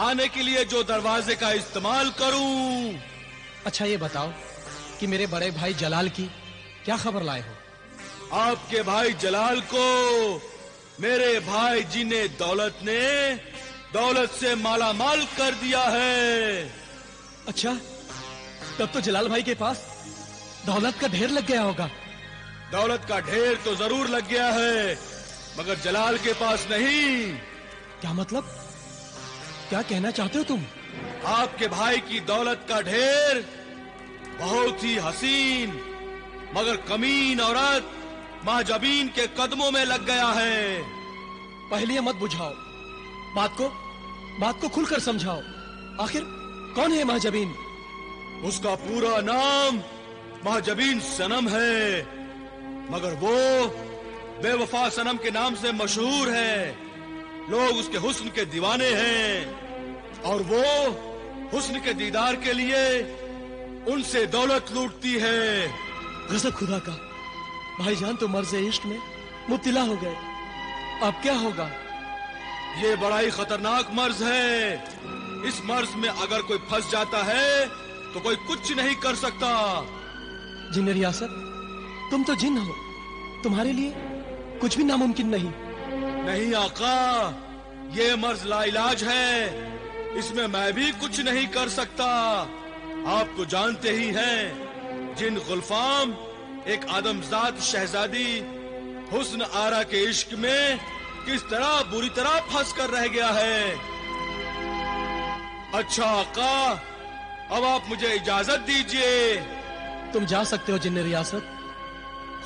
आने के लिए जो दरवाजे का इस्तेमाल करूं। अच्छा ये बताओ कि मेरे बड़े भाई जलाल की क्या खबर लाए हो? आपके भाई जलाल को मेरे भाई जी ने दौलत से मालामाल कर दिया है। अच्छा, तब तो जलाल भाई के पास दौलत का ढेर लग गया होगा। दौलत का ढेर तो जरूर लग गया है, मगर जलाल के पास नहीं। क्या मतलब? क्या कहना चाहते हो तुम? आपके भाई की दौलत का ढेर बहुत ही हसीन मगर कमीन औरत महजबीन के कदमों में लग गया है। पहले मत बुझाओ, बात को खुलकर समझाओ। आखिर कौन है महजबीन? उसका पूरा नाम महजबीन सनम है, मगर वो बेवफा सनम के नाम से मशहूर है। लोग उसके हुस्न के दीवाने हैं और वो हुस्न के दीदार के लिए उनसे दौलत लूटती है। गज़ब खुदा का, भाईजान तो मर्ज़ इश्क में मुब्तला हो गए। अब क्या होगा? ये बड़ा ही खतरनाक मर्ज है। इस मर्ज में अगर कोई फंस जाता है तो कोई कुछ नहीं कर सकता। जिन रियासत, तुम तो जिन हो, तुम्हारे लिए कुछ भी नामुमकिन नहीं। नहीं आका, ये मर्ज लाइलाज है, इसमें मैं भी कुछ नहीं कर सकता। आप तो जानते ही हैं, जिन गुलफाम एक आदमजात शहजादी हुस्न आरा के इश्क में किस तरह बुरी तरह फंस कर रह गया है। अच्छा आका, अब आप मुझे इजाजत दीजिए। तुम जा सकते हो जिन रियासत।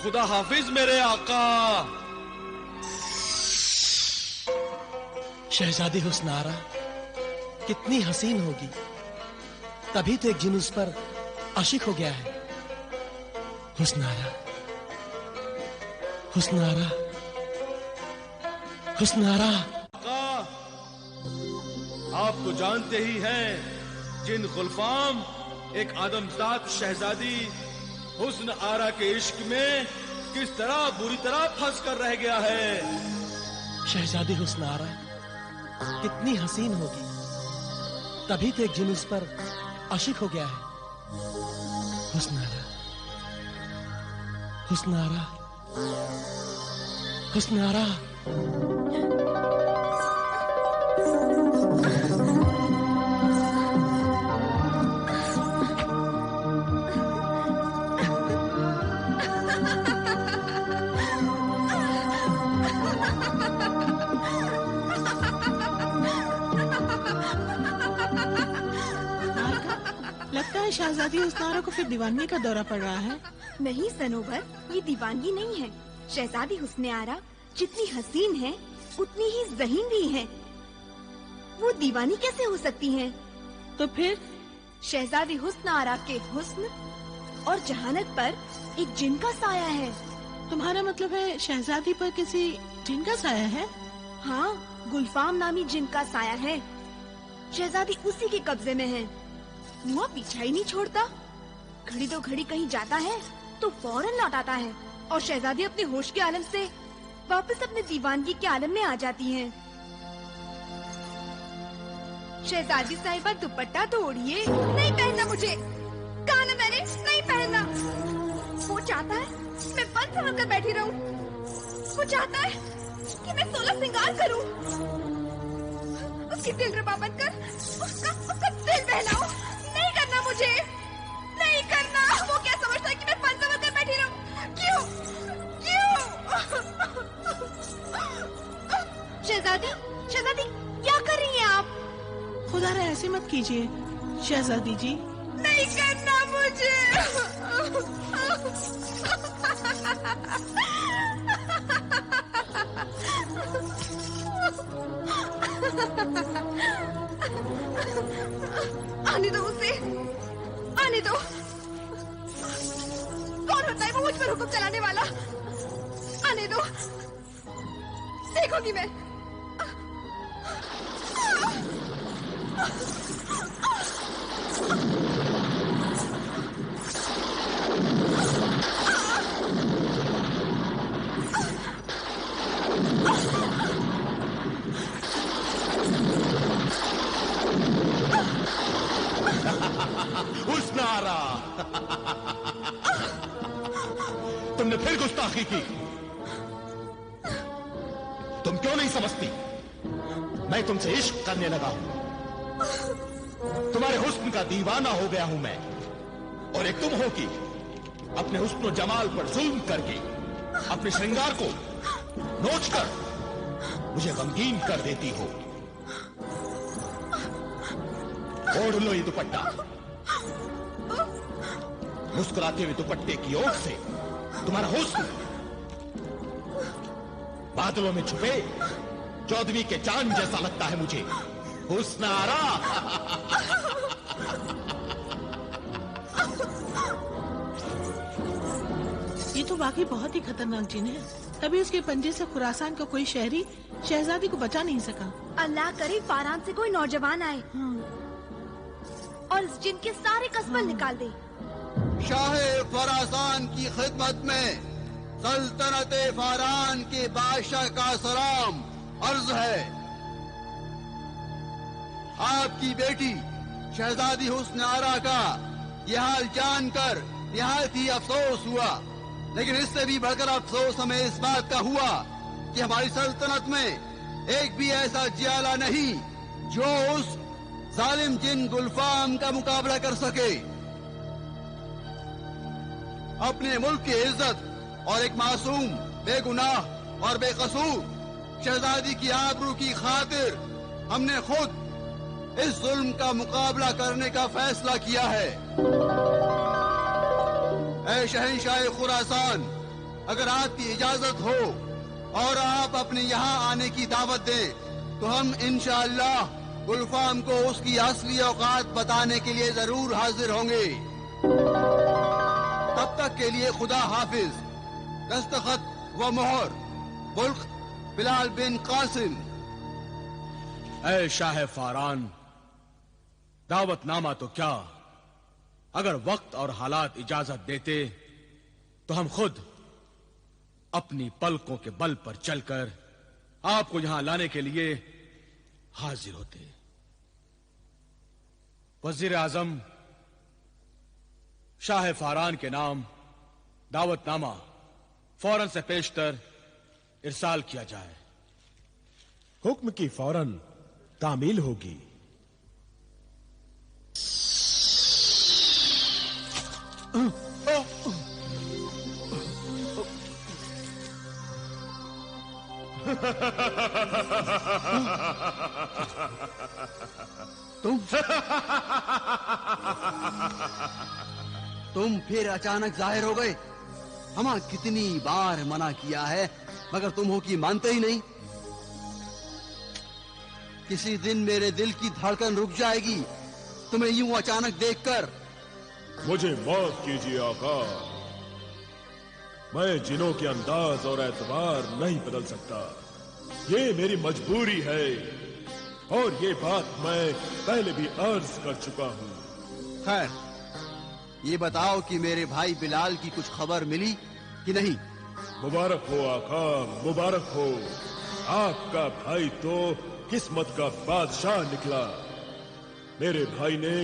खुदा हाफिज मेरे आका। शहजादी हुस्न आरा कितनी हसीन होगी, तभी तो एक जिन उस पर आशिक हो गया है। हुस्न आरा, हुस्न आरा, हुस्न आरा। आप तो जानते ही हैं, जिन गुलफाम एक आदमजात शहजादी हुस्न आरा के इश्क में किस तरह बुरी तरह फंस कर रह गया है। शहजादी हुस्न आरा कितनी हसीन होगी, तभी तो एक जिन उस पर आशिक हो गया है। हुस्न आरा, हुस्न आरा, हुस्न आरा। लगता है शहजादी हुस्न आरा को फिर दीवानगी का दौरा पड़ रहा है। नहीं सनोबर, ये दीवानगी नहीं है। शहजादी हुस्न आरा जितनी हसीन है उतनी ही ज़हीन भी है। वो दीवानी कैसे हो सकती हैं? तो फिर शहजादी हुस्न आरा के हुस्न और जहानत पर एक जिन का साया है। तुम्हारा मतलब है शहजादी पर किसी जिन का साया है? हाँ, गुलफाम नामी जिन का साया है। शहजादी उसी के कब्जे में है। मुआ पीछा ही नहीं छोड़ता। घड़ी दो घड़ी कहीं जाता है तो फौरन लौट आता है और शहजादी अपने होश के आलम से वापस अपने दीवानगी के आलम में आ जाती हैं। शहजादी साहिबा दुपट्टा तो ओढ़िए। नहीं पहनना मुझे, कहा ना मैंने, नहीं पहनना। वो चाहता है मैं बंद समझ कर बैठी रहूं। वो चाहता है कि मैं 16 श्रृंगार करूं, उसकी दिलरुबा बनकर उसका दिल बहलाऊं। नहीं करना मुझे, नहीं करना। वो क्या समझता है कि मैं बंद समझ कर बैठी रहूं? क्यों क्यों? शहजादी, शहजादी, क्या कर रही हैं आप? खुदारा ऐसे मत कीजिए शहजादी जी। नहीं करना मुझे। आने दो उसे, आने दो। कौन होता है वो मुझ पर हुक्म चलाने वाला? आने दो, देखोगी मैं। हुस्नारा, तुमने फिर गुस्ताखी की। तुम क्यों नहीं समझती? मैं तुमसे इश्क करने लगा हूं। तुम्हारे हुस्न का दीवाना हो गया हूं मैं। और एक तुम हो कि अपने हुस्न जमाल पर जुल्म करके अपने श्रृंगार को नोचकर मुझे गमगीन कर देती हो। ओढ़ लो ये दुपट्टा। मुस्कुराते हुए दुपट्टे की ओर से तुम्हारा हुस्न बादलों में छुपे चौदवी के चांद जैसा लगता है मुझे। हुस्नारा। ये तो वाकई बहुत ही खतरनाक जिन है। तभी उसके पंजे से खुरासान का कोई शहरी शहजादी को बचा नहीं सका। अल्लाह करे फारान से कोई नौजवान आए और इस जिन के सारे कसबल निकाल दे। शाहे फरासान की खिदमत में सल्तनत फारान के बादशाह का सलाम अर्ज है। आपकी बेटी शहजादी हुस्न आरा का यह हाल जानकर निहायत ही अफसोस हुआ, लेकिन इससे भी बढ़कर अफसोस हमें इस बात का हुआ कि हमारी सल्तनत में एक भी ऐसा जियाला नहीं जो उस जालिम जिन गुलफाम का मुकाबला कर सके। अपने मुल्क की इज्जत और एक मासूम, बेगुनाह और बेकसूर शहजादी की आबरू की खातिर हमने खुद इस जुल्म का मुकाबला करने का फैसला किया है। ऐ शहंशाह खुरासान, अगर आपकी इजाजत हो और आप अपने यहाँ आने की दावत दें तो हम इंशाअल्लाह गुलफाम को उसकी असली औकात बताने के लिए जरूर हाजिर होंगे। तब तक के लिए खुदा हाफिज। दस्तखत व मोहर मुल्क बिलाल बिन कासिम। ऐ शाह फारान, दावतनामा तो क्या, अगर वक्त और हालात इजाजत देते तो हम खुद अपनी पलकों के बल पर चलकर आपको यहां लाने के लिए हाजिर होते। वजीर आजम शाह फारान के नाम दावतनामा फौरन से पेशतर इरसाल किया जाए। हुक्म की फौरन तामील होगी। तुम फिर अचानक जाहिर हो गए। हमें कितनी बार मना किया है मगर तुम हो कि मानते ही नहीं। किसी दिन मेरे दिल की धड़कन रुक जाएगी तुम्हें यूं अचानक देखकर। मुझे माफ कीजिए आका, मैं जिनों के अंदाज और एतबार नहीं बदल सकता। ये मेरी मजबूरी है और ये बात मैं पहले भी अर्ज कर चुका हूँ। खैर, ये बताओ कि मेरे भाई बिलाल की कुछ खबर मिली कि नहीं? मुबारक हो आका, मुबारक हो। आपका भाई तो किस्मत का बादशाह निकला। मेरे भाई ने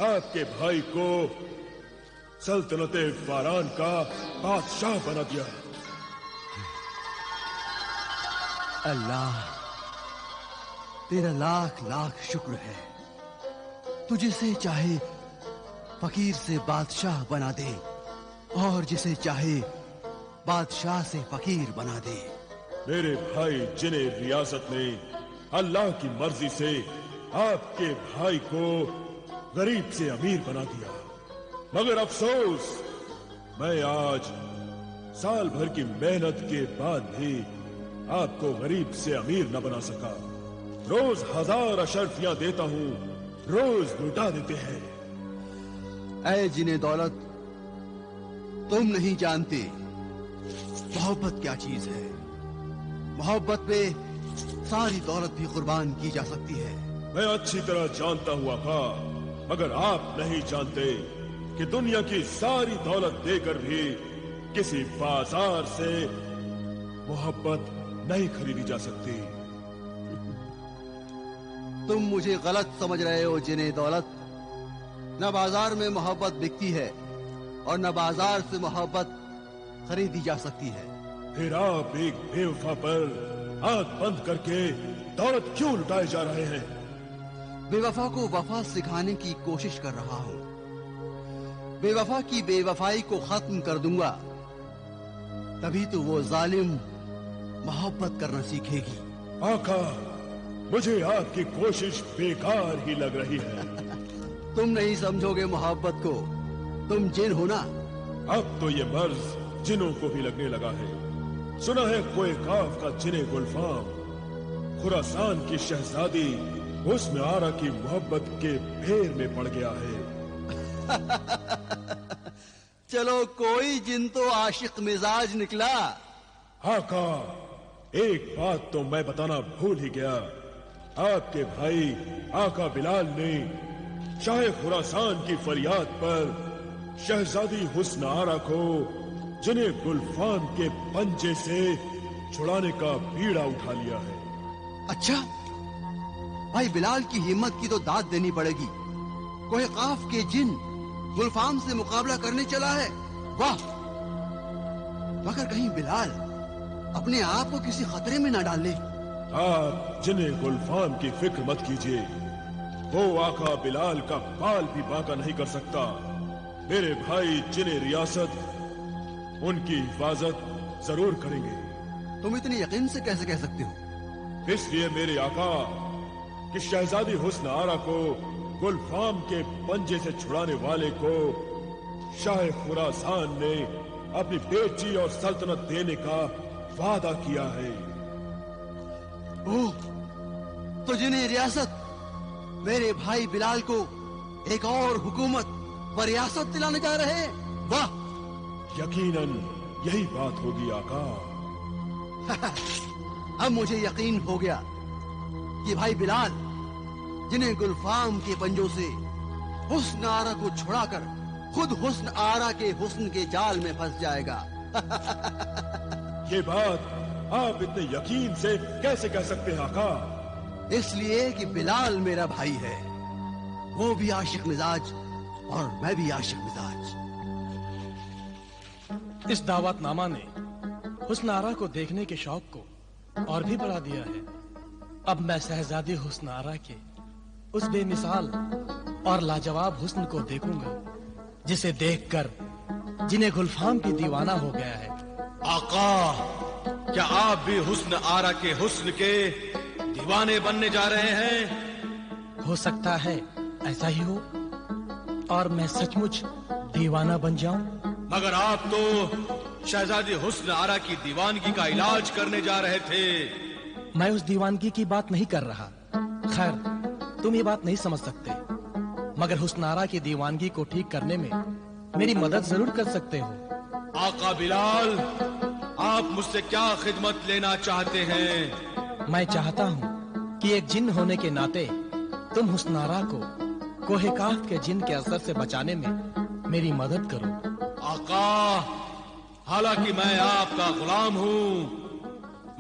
आपके भाई को सल्तनते फारान का बादशाह बना दिया। अल्लाह तेरा लाख लाख शुक्र है। तू जिसे चाहे फकीर से बादशाह बना दे और जिसे चाहे बादशाह से फकीर बना दे। मेरे भाई जिन्हें रियासत ने अल्लाह की मर्जी से आपके भाई को गरीब से अमीर बना दिया, मगर अफसोस मैं आज साल भर की मेहनत के बाद भी आपको गरीब से अमीर न बना सका। रोज 1000 अशर्फियां देता हूं, रोज लुटा देते हैं। ऐ जिन्हें दौलत, तुम नहीं जानते मोहब्बत क्या चीज है। मोहब्बत पे सारी दौलत भी कुर्बान की जा सकती है। मैं अच्छी तरह जानता हूं आका, मगर आप नहीं जानते कि दुनिया की सारी दौलत देकर भी किसी बाजार से मोहब्बत नहीं खरीदी जा सकती। तुम मुझे गलत समझ रहे हो जिन्हें दौलत। न बाजार में मोहब्बत बिकती है और न बाजार से मोहब्बत खरीदी जा सकती है। फिर आप एक बेवफा पर आंख बंद करके दौलत क्यों लुटाए जा रहे हैं? बेवफा को वफा सिखाने की कोशिश कर रहा हूं। बेवफा की बेवफाई को खत्म कर दूंगा, तभी तो वो जालिम मोहब्बत करना सीखेगी। आका, मुझे आपकी कोशिश बेकार ही लग रही है। तुम नहीं समझोगे मोहब्बत को, तुम जिन हो ना। अब तो ये मर्ज जिनों को भी लगने लगा है। सुना है कोई काफ का जिने गुलफाम खुरासान की शहजादी हुस्न आरा की मोहब्बत के फेर में पड़ गया है। चलो कोई जिन तो आशिक मिजाज निकला। आका, एक बात तो मैं बताना भूल ही गया। आपके भाई आका बिलाल ने शाह खुरासान की फरियाद पर शहजादी हुस्न आरा को जिन्हें गुलफाम के पंजे से छुड़ाने का बीड़ा उठा लिया है। अच्छा, भाई बिलाल की हिम्मत की तो दाद देनी पड़ेगी। कोई काफ के जिन गुलफाम से मुकाबला करने चला है, वाह। मगर कहीं बिलाल अपने आप को किसी खतरे में न डाल ले। आप जिन्हें गुलफाम की फिक्र मत कीजिए, वो आका बिलाल का बाल भी बांका नहीं कर सकता। मेरे भाई जिन्हें रियासत उनकी हिफाजत जरूर करेंगे। तुम इतनी यकीन से कैसे कह सकते हो? इसलिए मेरे आका कि शहजादी हुस्न आरा को गुलफाम के पंजे से छुड़ाने वाले को शाह खुरासान ने अपनी बेटी और सल्तनत देने का वादा किया है। ओह, तो जिन्हें रियासत मेरे भाई बिलाल को एक और हुकूमत व रियासत दिलाने जा रहे हैं। वाह, यकीनन यही बात होगी आका। अब मुझे यकीन हो गया कि भाई बिलाल जिन्हें गुलफाम के पंजों से हुस्न आरा को छुड़ाकर खुद हुस्न आरा के हुस्न के जाल में फंस जाएगा। ये बात आप इतने यकीन से कैसे कह सकते हैं आका? इसलिए कि बिलाल मेरा भाई है, वो भी आशिक मिजाज और मैं भी आशिक मिजाज। इस दावतनामा ने हुस्न आरा को देखने के शौक को और भी बढ़ा दिया है। अब मैं शहजादी हुस्न आरा के उस बेमिसाल और लाजवाब हुस्न को देखूंगा जिसे देखकर जिन्हें गुलफाम की दीवाना हो गया है। आका, क्या आप भी हुस्न आरा के हुस्न के दीवाने बनने जा रहे हैं? हो सकता है ऐसा ही हो और मैं सचमुच दीवाना बन जाऊं। मगर आप तो शहजादी हुस्न आरा की दीवानगी का इलाज करने जा रहे थे। मैं उस दीवानगी की बात नहीं कर रहा। खैर, तुम ये बात नहीं समझ सकते, मगर हुस्न आरा की दीवानगी को ठीक करने में मेरी मदद जरूर कर सकते हो। आका बिलाल, आप मुझसे क्या खिदमत लेना चाहते हैं? मैं चाहता हूँ कि एक जिन होने के नाते तुम हुस्न आरा को कोहे काफ के जिन के असर से बचाने में मेरी मदद करो। आका, हालांकि मैं आपका गुलाम हूँ,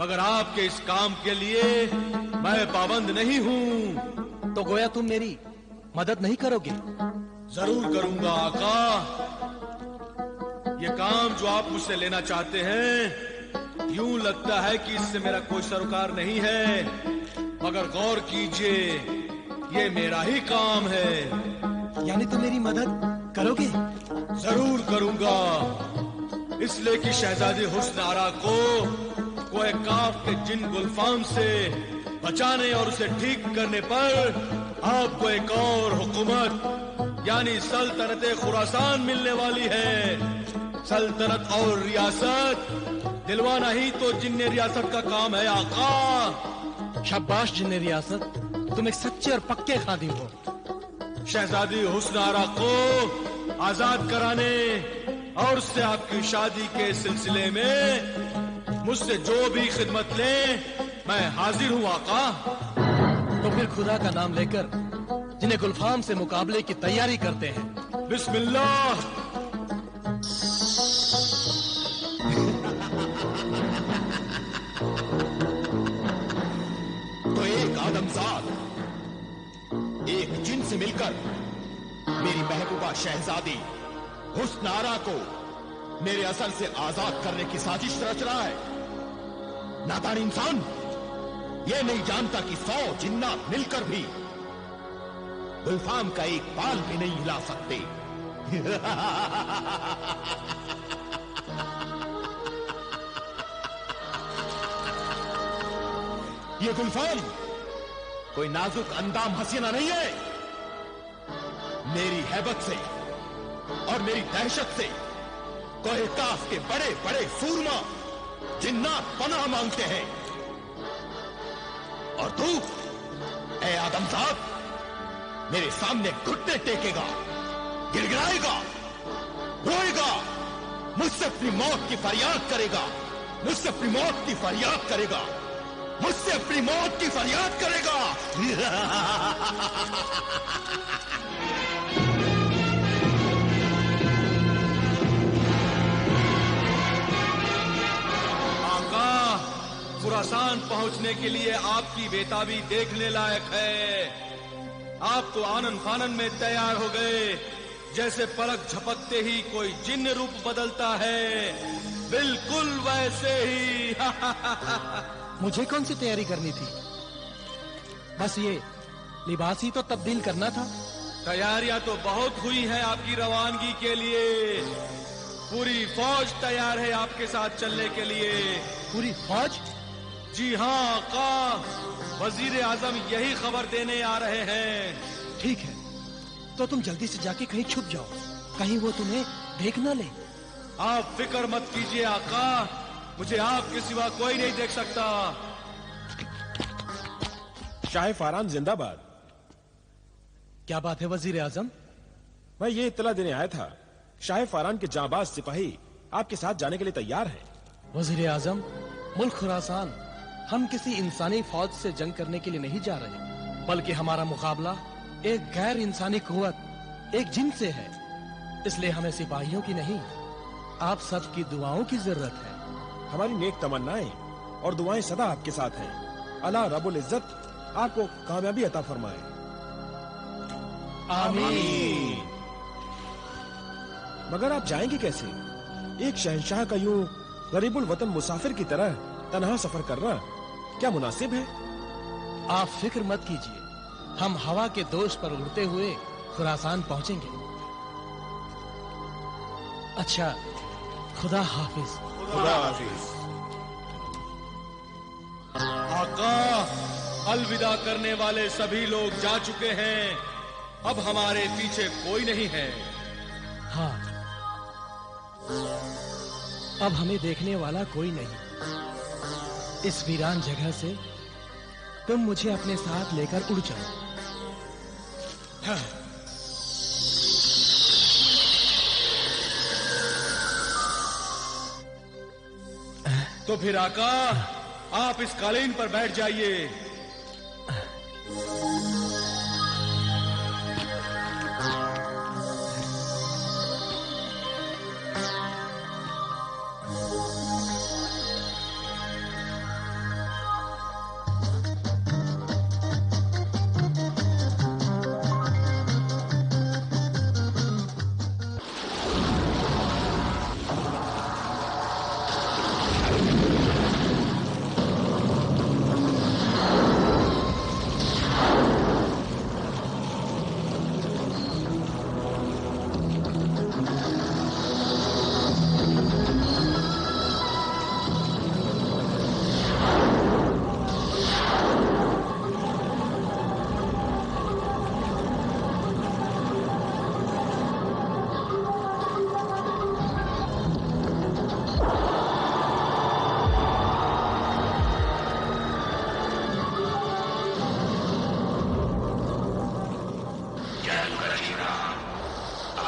मगर आपके इस काम के लिए मैं पाबंद नहीं हूँ। तो गोया तुम मेरी मदद नहीं करोगे? जरूर करूंगा आका। ये काम जो आप मुझसे लेना चाहते हैं, यूं लगता है कि इससे मेरा कोई सरोकार नहीं है, मगर गौर कीजिए, ये मेरा ही काम है। यानी तुम मेरी मदद करोगे? जरूर करूंगा, इसलिए कि शहजादी हुस्न आरा को कोह काफ के जिन गुल्फाम से बचाने और उसे ठीक करने पर आपको एक और हुकूमत यानी सल्तनत खुरासान मिलने वाली है। सल्तनत और रियासत दिलवाना ही तो जिन्ने रियासत का काम है आका। शाबाश जिन्ने रियासत, तुम एक सच्चे और पक्के खादिम हो। शहजादी हुस्न आरा को आजाद कराने और उससे आपकी शादी के सिलसिले में मुझसे जो भी खिदमत ले, मैं हाजिर हूँ आका। तो फिर खुदा का नाम लेकर जिन्हें गुल्फाम से मुकाबले की तैयारी करते हैं। बिस्मिल्लाह। तो एक आदमजाद एक जिन से मिलकर मेरी महबूबा शहजादी हुस्न आरा को मेरे असर से आजाद करने की साजिश रच रहा है। नादान इंसान ये नहीं जानता कि 100 जिन्नात मिलकर भी गुल्फाम का एक बाल भी नहीं हिला सकते। ये गुल्फाम कोई नाजुक अंदाम हसीना नहीं है। मेरी हैबत से और मेरी दहशत से कोहे काफ के बड़े बड़े सूरमा जिन्नात पनाह मांगते हैं। और तू ए आदमजाद मेरे सामने घुटने टेकेगा, गिड़गिड़ाएगा, रोएगा, मुझसे अपनी मौत की फरियाद करेगा, मुझसे अपनी मौत की फरियाद करेगा, मुझसे अपनी मौत की फरियाद करेगा। खुरासान पहुंचने के लिए आपकी बेताबी देखने लायक है। आप तो आनन फानन में तैयार हो गए, जैसे पलक झपकते ही कोई जिन्न रूप बदलता है, बिल्कुल वैसे ही। मुझे कौन सी तैयारी करनी थी? बस ये लिबास ही तो तब्दील करना था। तैयारियां तो बहुत हुई हैं आपकी रवानगी के लिए। पूरी फौज तैयार है आपके साथ चलने के लिए। पूरी फौज? जी हाँ आका, वजीर आजम यही खबर देने आ रहे हैं। ठीक है, तो तुम जल्दी से जाके कहीं छुप जाओ, कहीं वो तुम्हें देख न ले। आप फिक्र मत कीजिए आका, मुझे आपके सिवा कोई नहीं देख सकता। शाह फारान जिंदाबाद। क्या बात है वजीर आजम? मैं ये इत्तला देने आया था, शाह फारान के जांबाज सिपाही आपके साथ जाने के लिए तैयार हैं। वजीर आजम, मुल्क खुरासान हम किसी इंसानी फौज से जंग करने के लिए नहीं जा रहे, बल्कि हमारा मुकाबला एक गैर इंसानी कुव्वत, एक जिन से है। इसलिए हमें सिपाहियों की नहीं, आप सब की दुआओं की जरूरत है। हमारी नेक तमन्नाएं और दुआएं सदा आपके साथ हैं। अल्लाह रब्बुल इज्जत आपको कामयाबी अता फरमाए। आमीन। मगर आप जाएंगे कैसे? एक शहंशाह का यूं गरीबुल वतन मुसाफिर की तरह तन्हा सफर करना क्या मुनासिब है? आप फिक्र मत कीजिए, हम हवा के दोष पर उड़ते हुए खुरासान पहुंचेंगे। अच्छा, खुदा हाफिज। खुदा हाफिज। आका, अलविदा करने वाले सभी लोग जा चुके हैं, अब हमारे पीछे कोई नहीं है। हाँ, अब हमें देखने वाला कोई नहीं। इस वीरान जगह से तुम मुझे अपने साथ लेकर उड़ जाओ। हाँ। तो फिर आका, आप इस कालीन पर बैठ जाइए।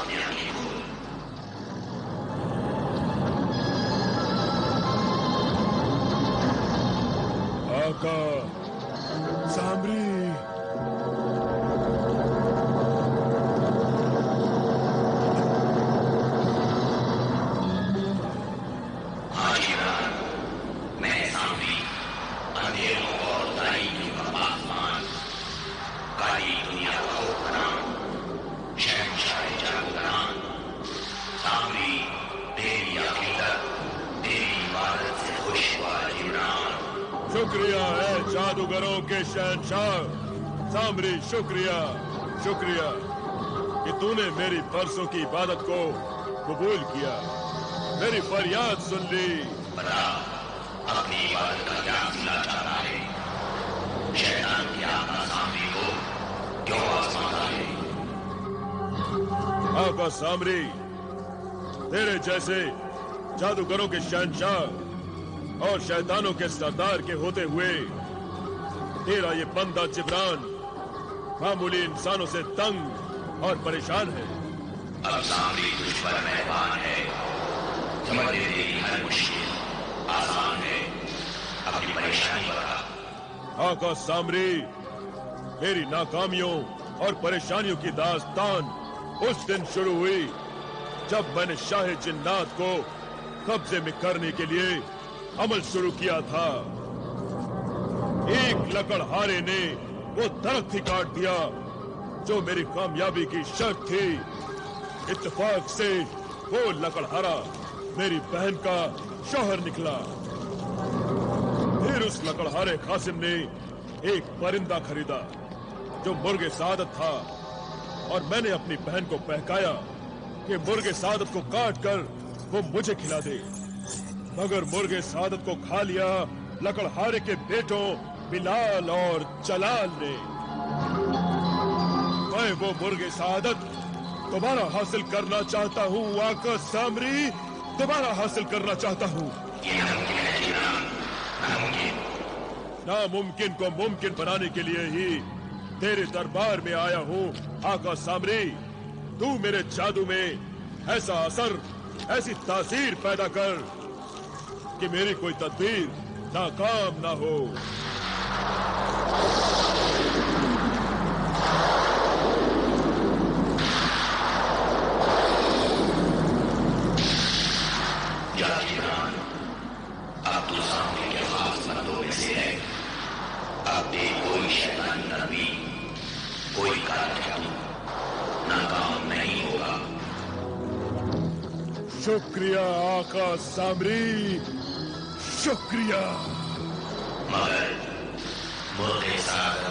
अपने आंखें खोल। आका सामरी, हाँ इमरान, मैं सामरी, अंधेरों और तारीकी का आसमान, काली दुनिया का हुक्मरान, शहंशाह जादूगरान, सामरी, तेरी अकीदत, तेरी इबादत से खुश हुआ इमरान। शुक्रिया है जादूगरों के शहंशाह सामरी, शुक्रिया शुक्रिया कि तूने मेरी बरसों की इबादत को कबूल किया, मेरी फरियाद सुन ली। बता, अपनी इबादत का क्या सिला चाहता है? शैतान के आका सामरी को क्यों आजमाता है? आका सामरी, तेरे जैसे जादूगरों के शहंशाह और शैतानों के सरदार के होते हुए तेरा ये बंदा जिब्रान मामूली इंसानों से तंग और परेशान है। अब सामरी तुझ पर मेहरबान है, समझ ले तेरी हर मुश्किल आसान है, अपनी परेशानी बता। आका सामरी, मेरी नाकामियों और परेशानियों की दास्तान उस दिन शुरू हुई जब मैंने शाह जिन्नात को कब्जे में करने के लिए अमल शुरू किया था। एक लकड़हारे ने वो दरख्त ही काट दिया जो मेरी कामयाबी की शर्त थी। इत्तेफाक से वो लकड़हारा मेरी बहन का शौहर निकला। फिर उस लकड़हारे कासिम ने एक परिंदा खरीदा जो मुर्गे सादत था, और मैंने अपनी बहन को बहकाया कि मुर्गे सादत को काट कर वो मुझे खिला दे, मगर मुर्गे सादत को खा लिया लकड़हारे के बेटों बिलाल और जलाल ने। मैं वो मुर्गे सादत दोबारा हासिल करना चाहता हूँ आका सामरी, दोबारा हासिल करना चाहता हूँ। नामुमकिन को मुमकिन बनाने के लिए ही तेरे दरबार में आया हूँ आका सामरी। तू मेरे जादू में ऐसा असर, ऐसी तासीर पैदा कर कि मेरी कोई तदबीर नाकाम ना हो। अब तो सामने के खास बंदों में से है। अब भी कोई शैतानी नबी, कोई काला नाकाम नहीं होगा। शुक्रिया आका सामरी, शुक्रिया। मगर मुर्गे सादत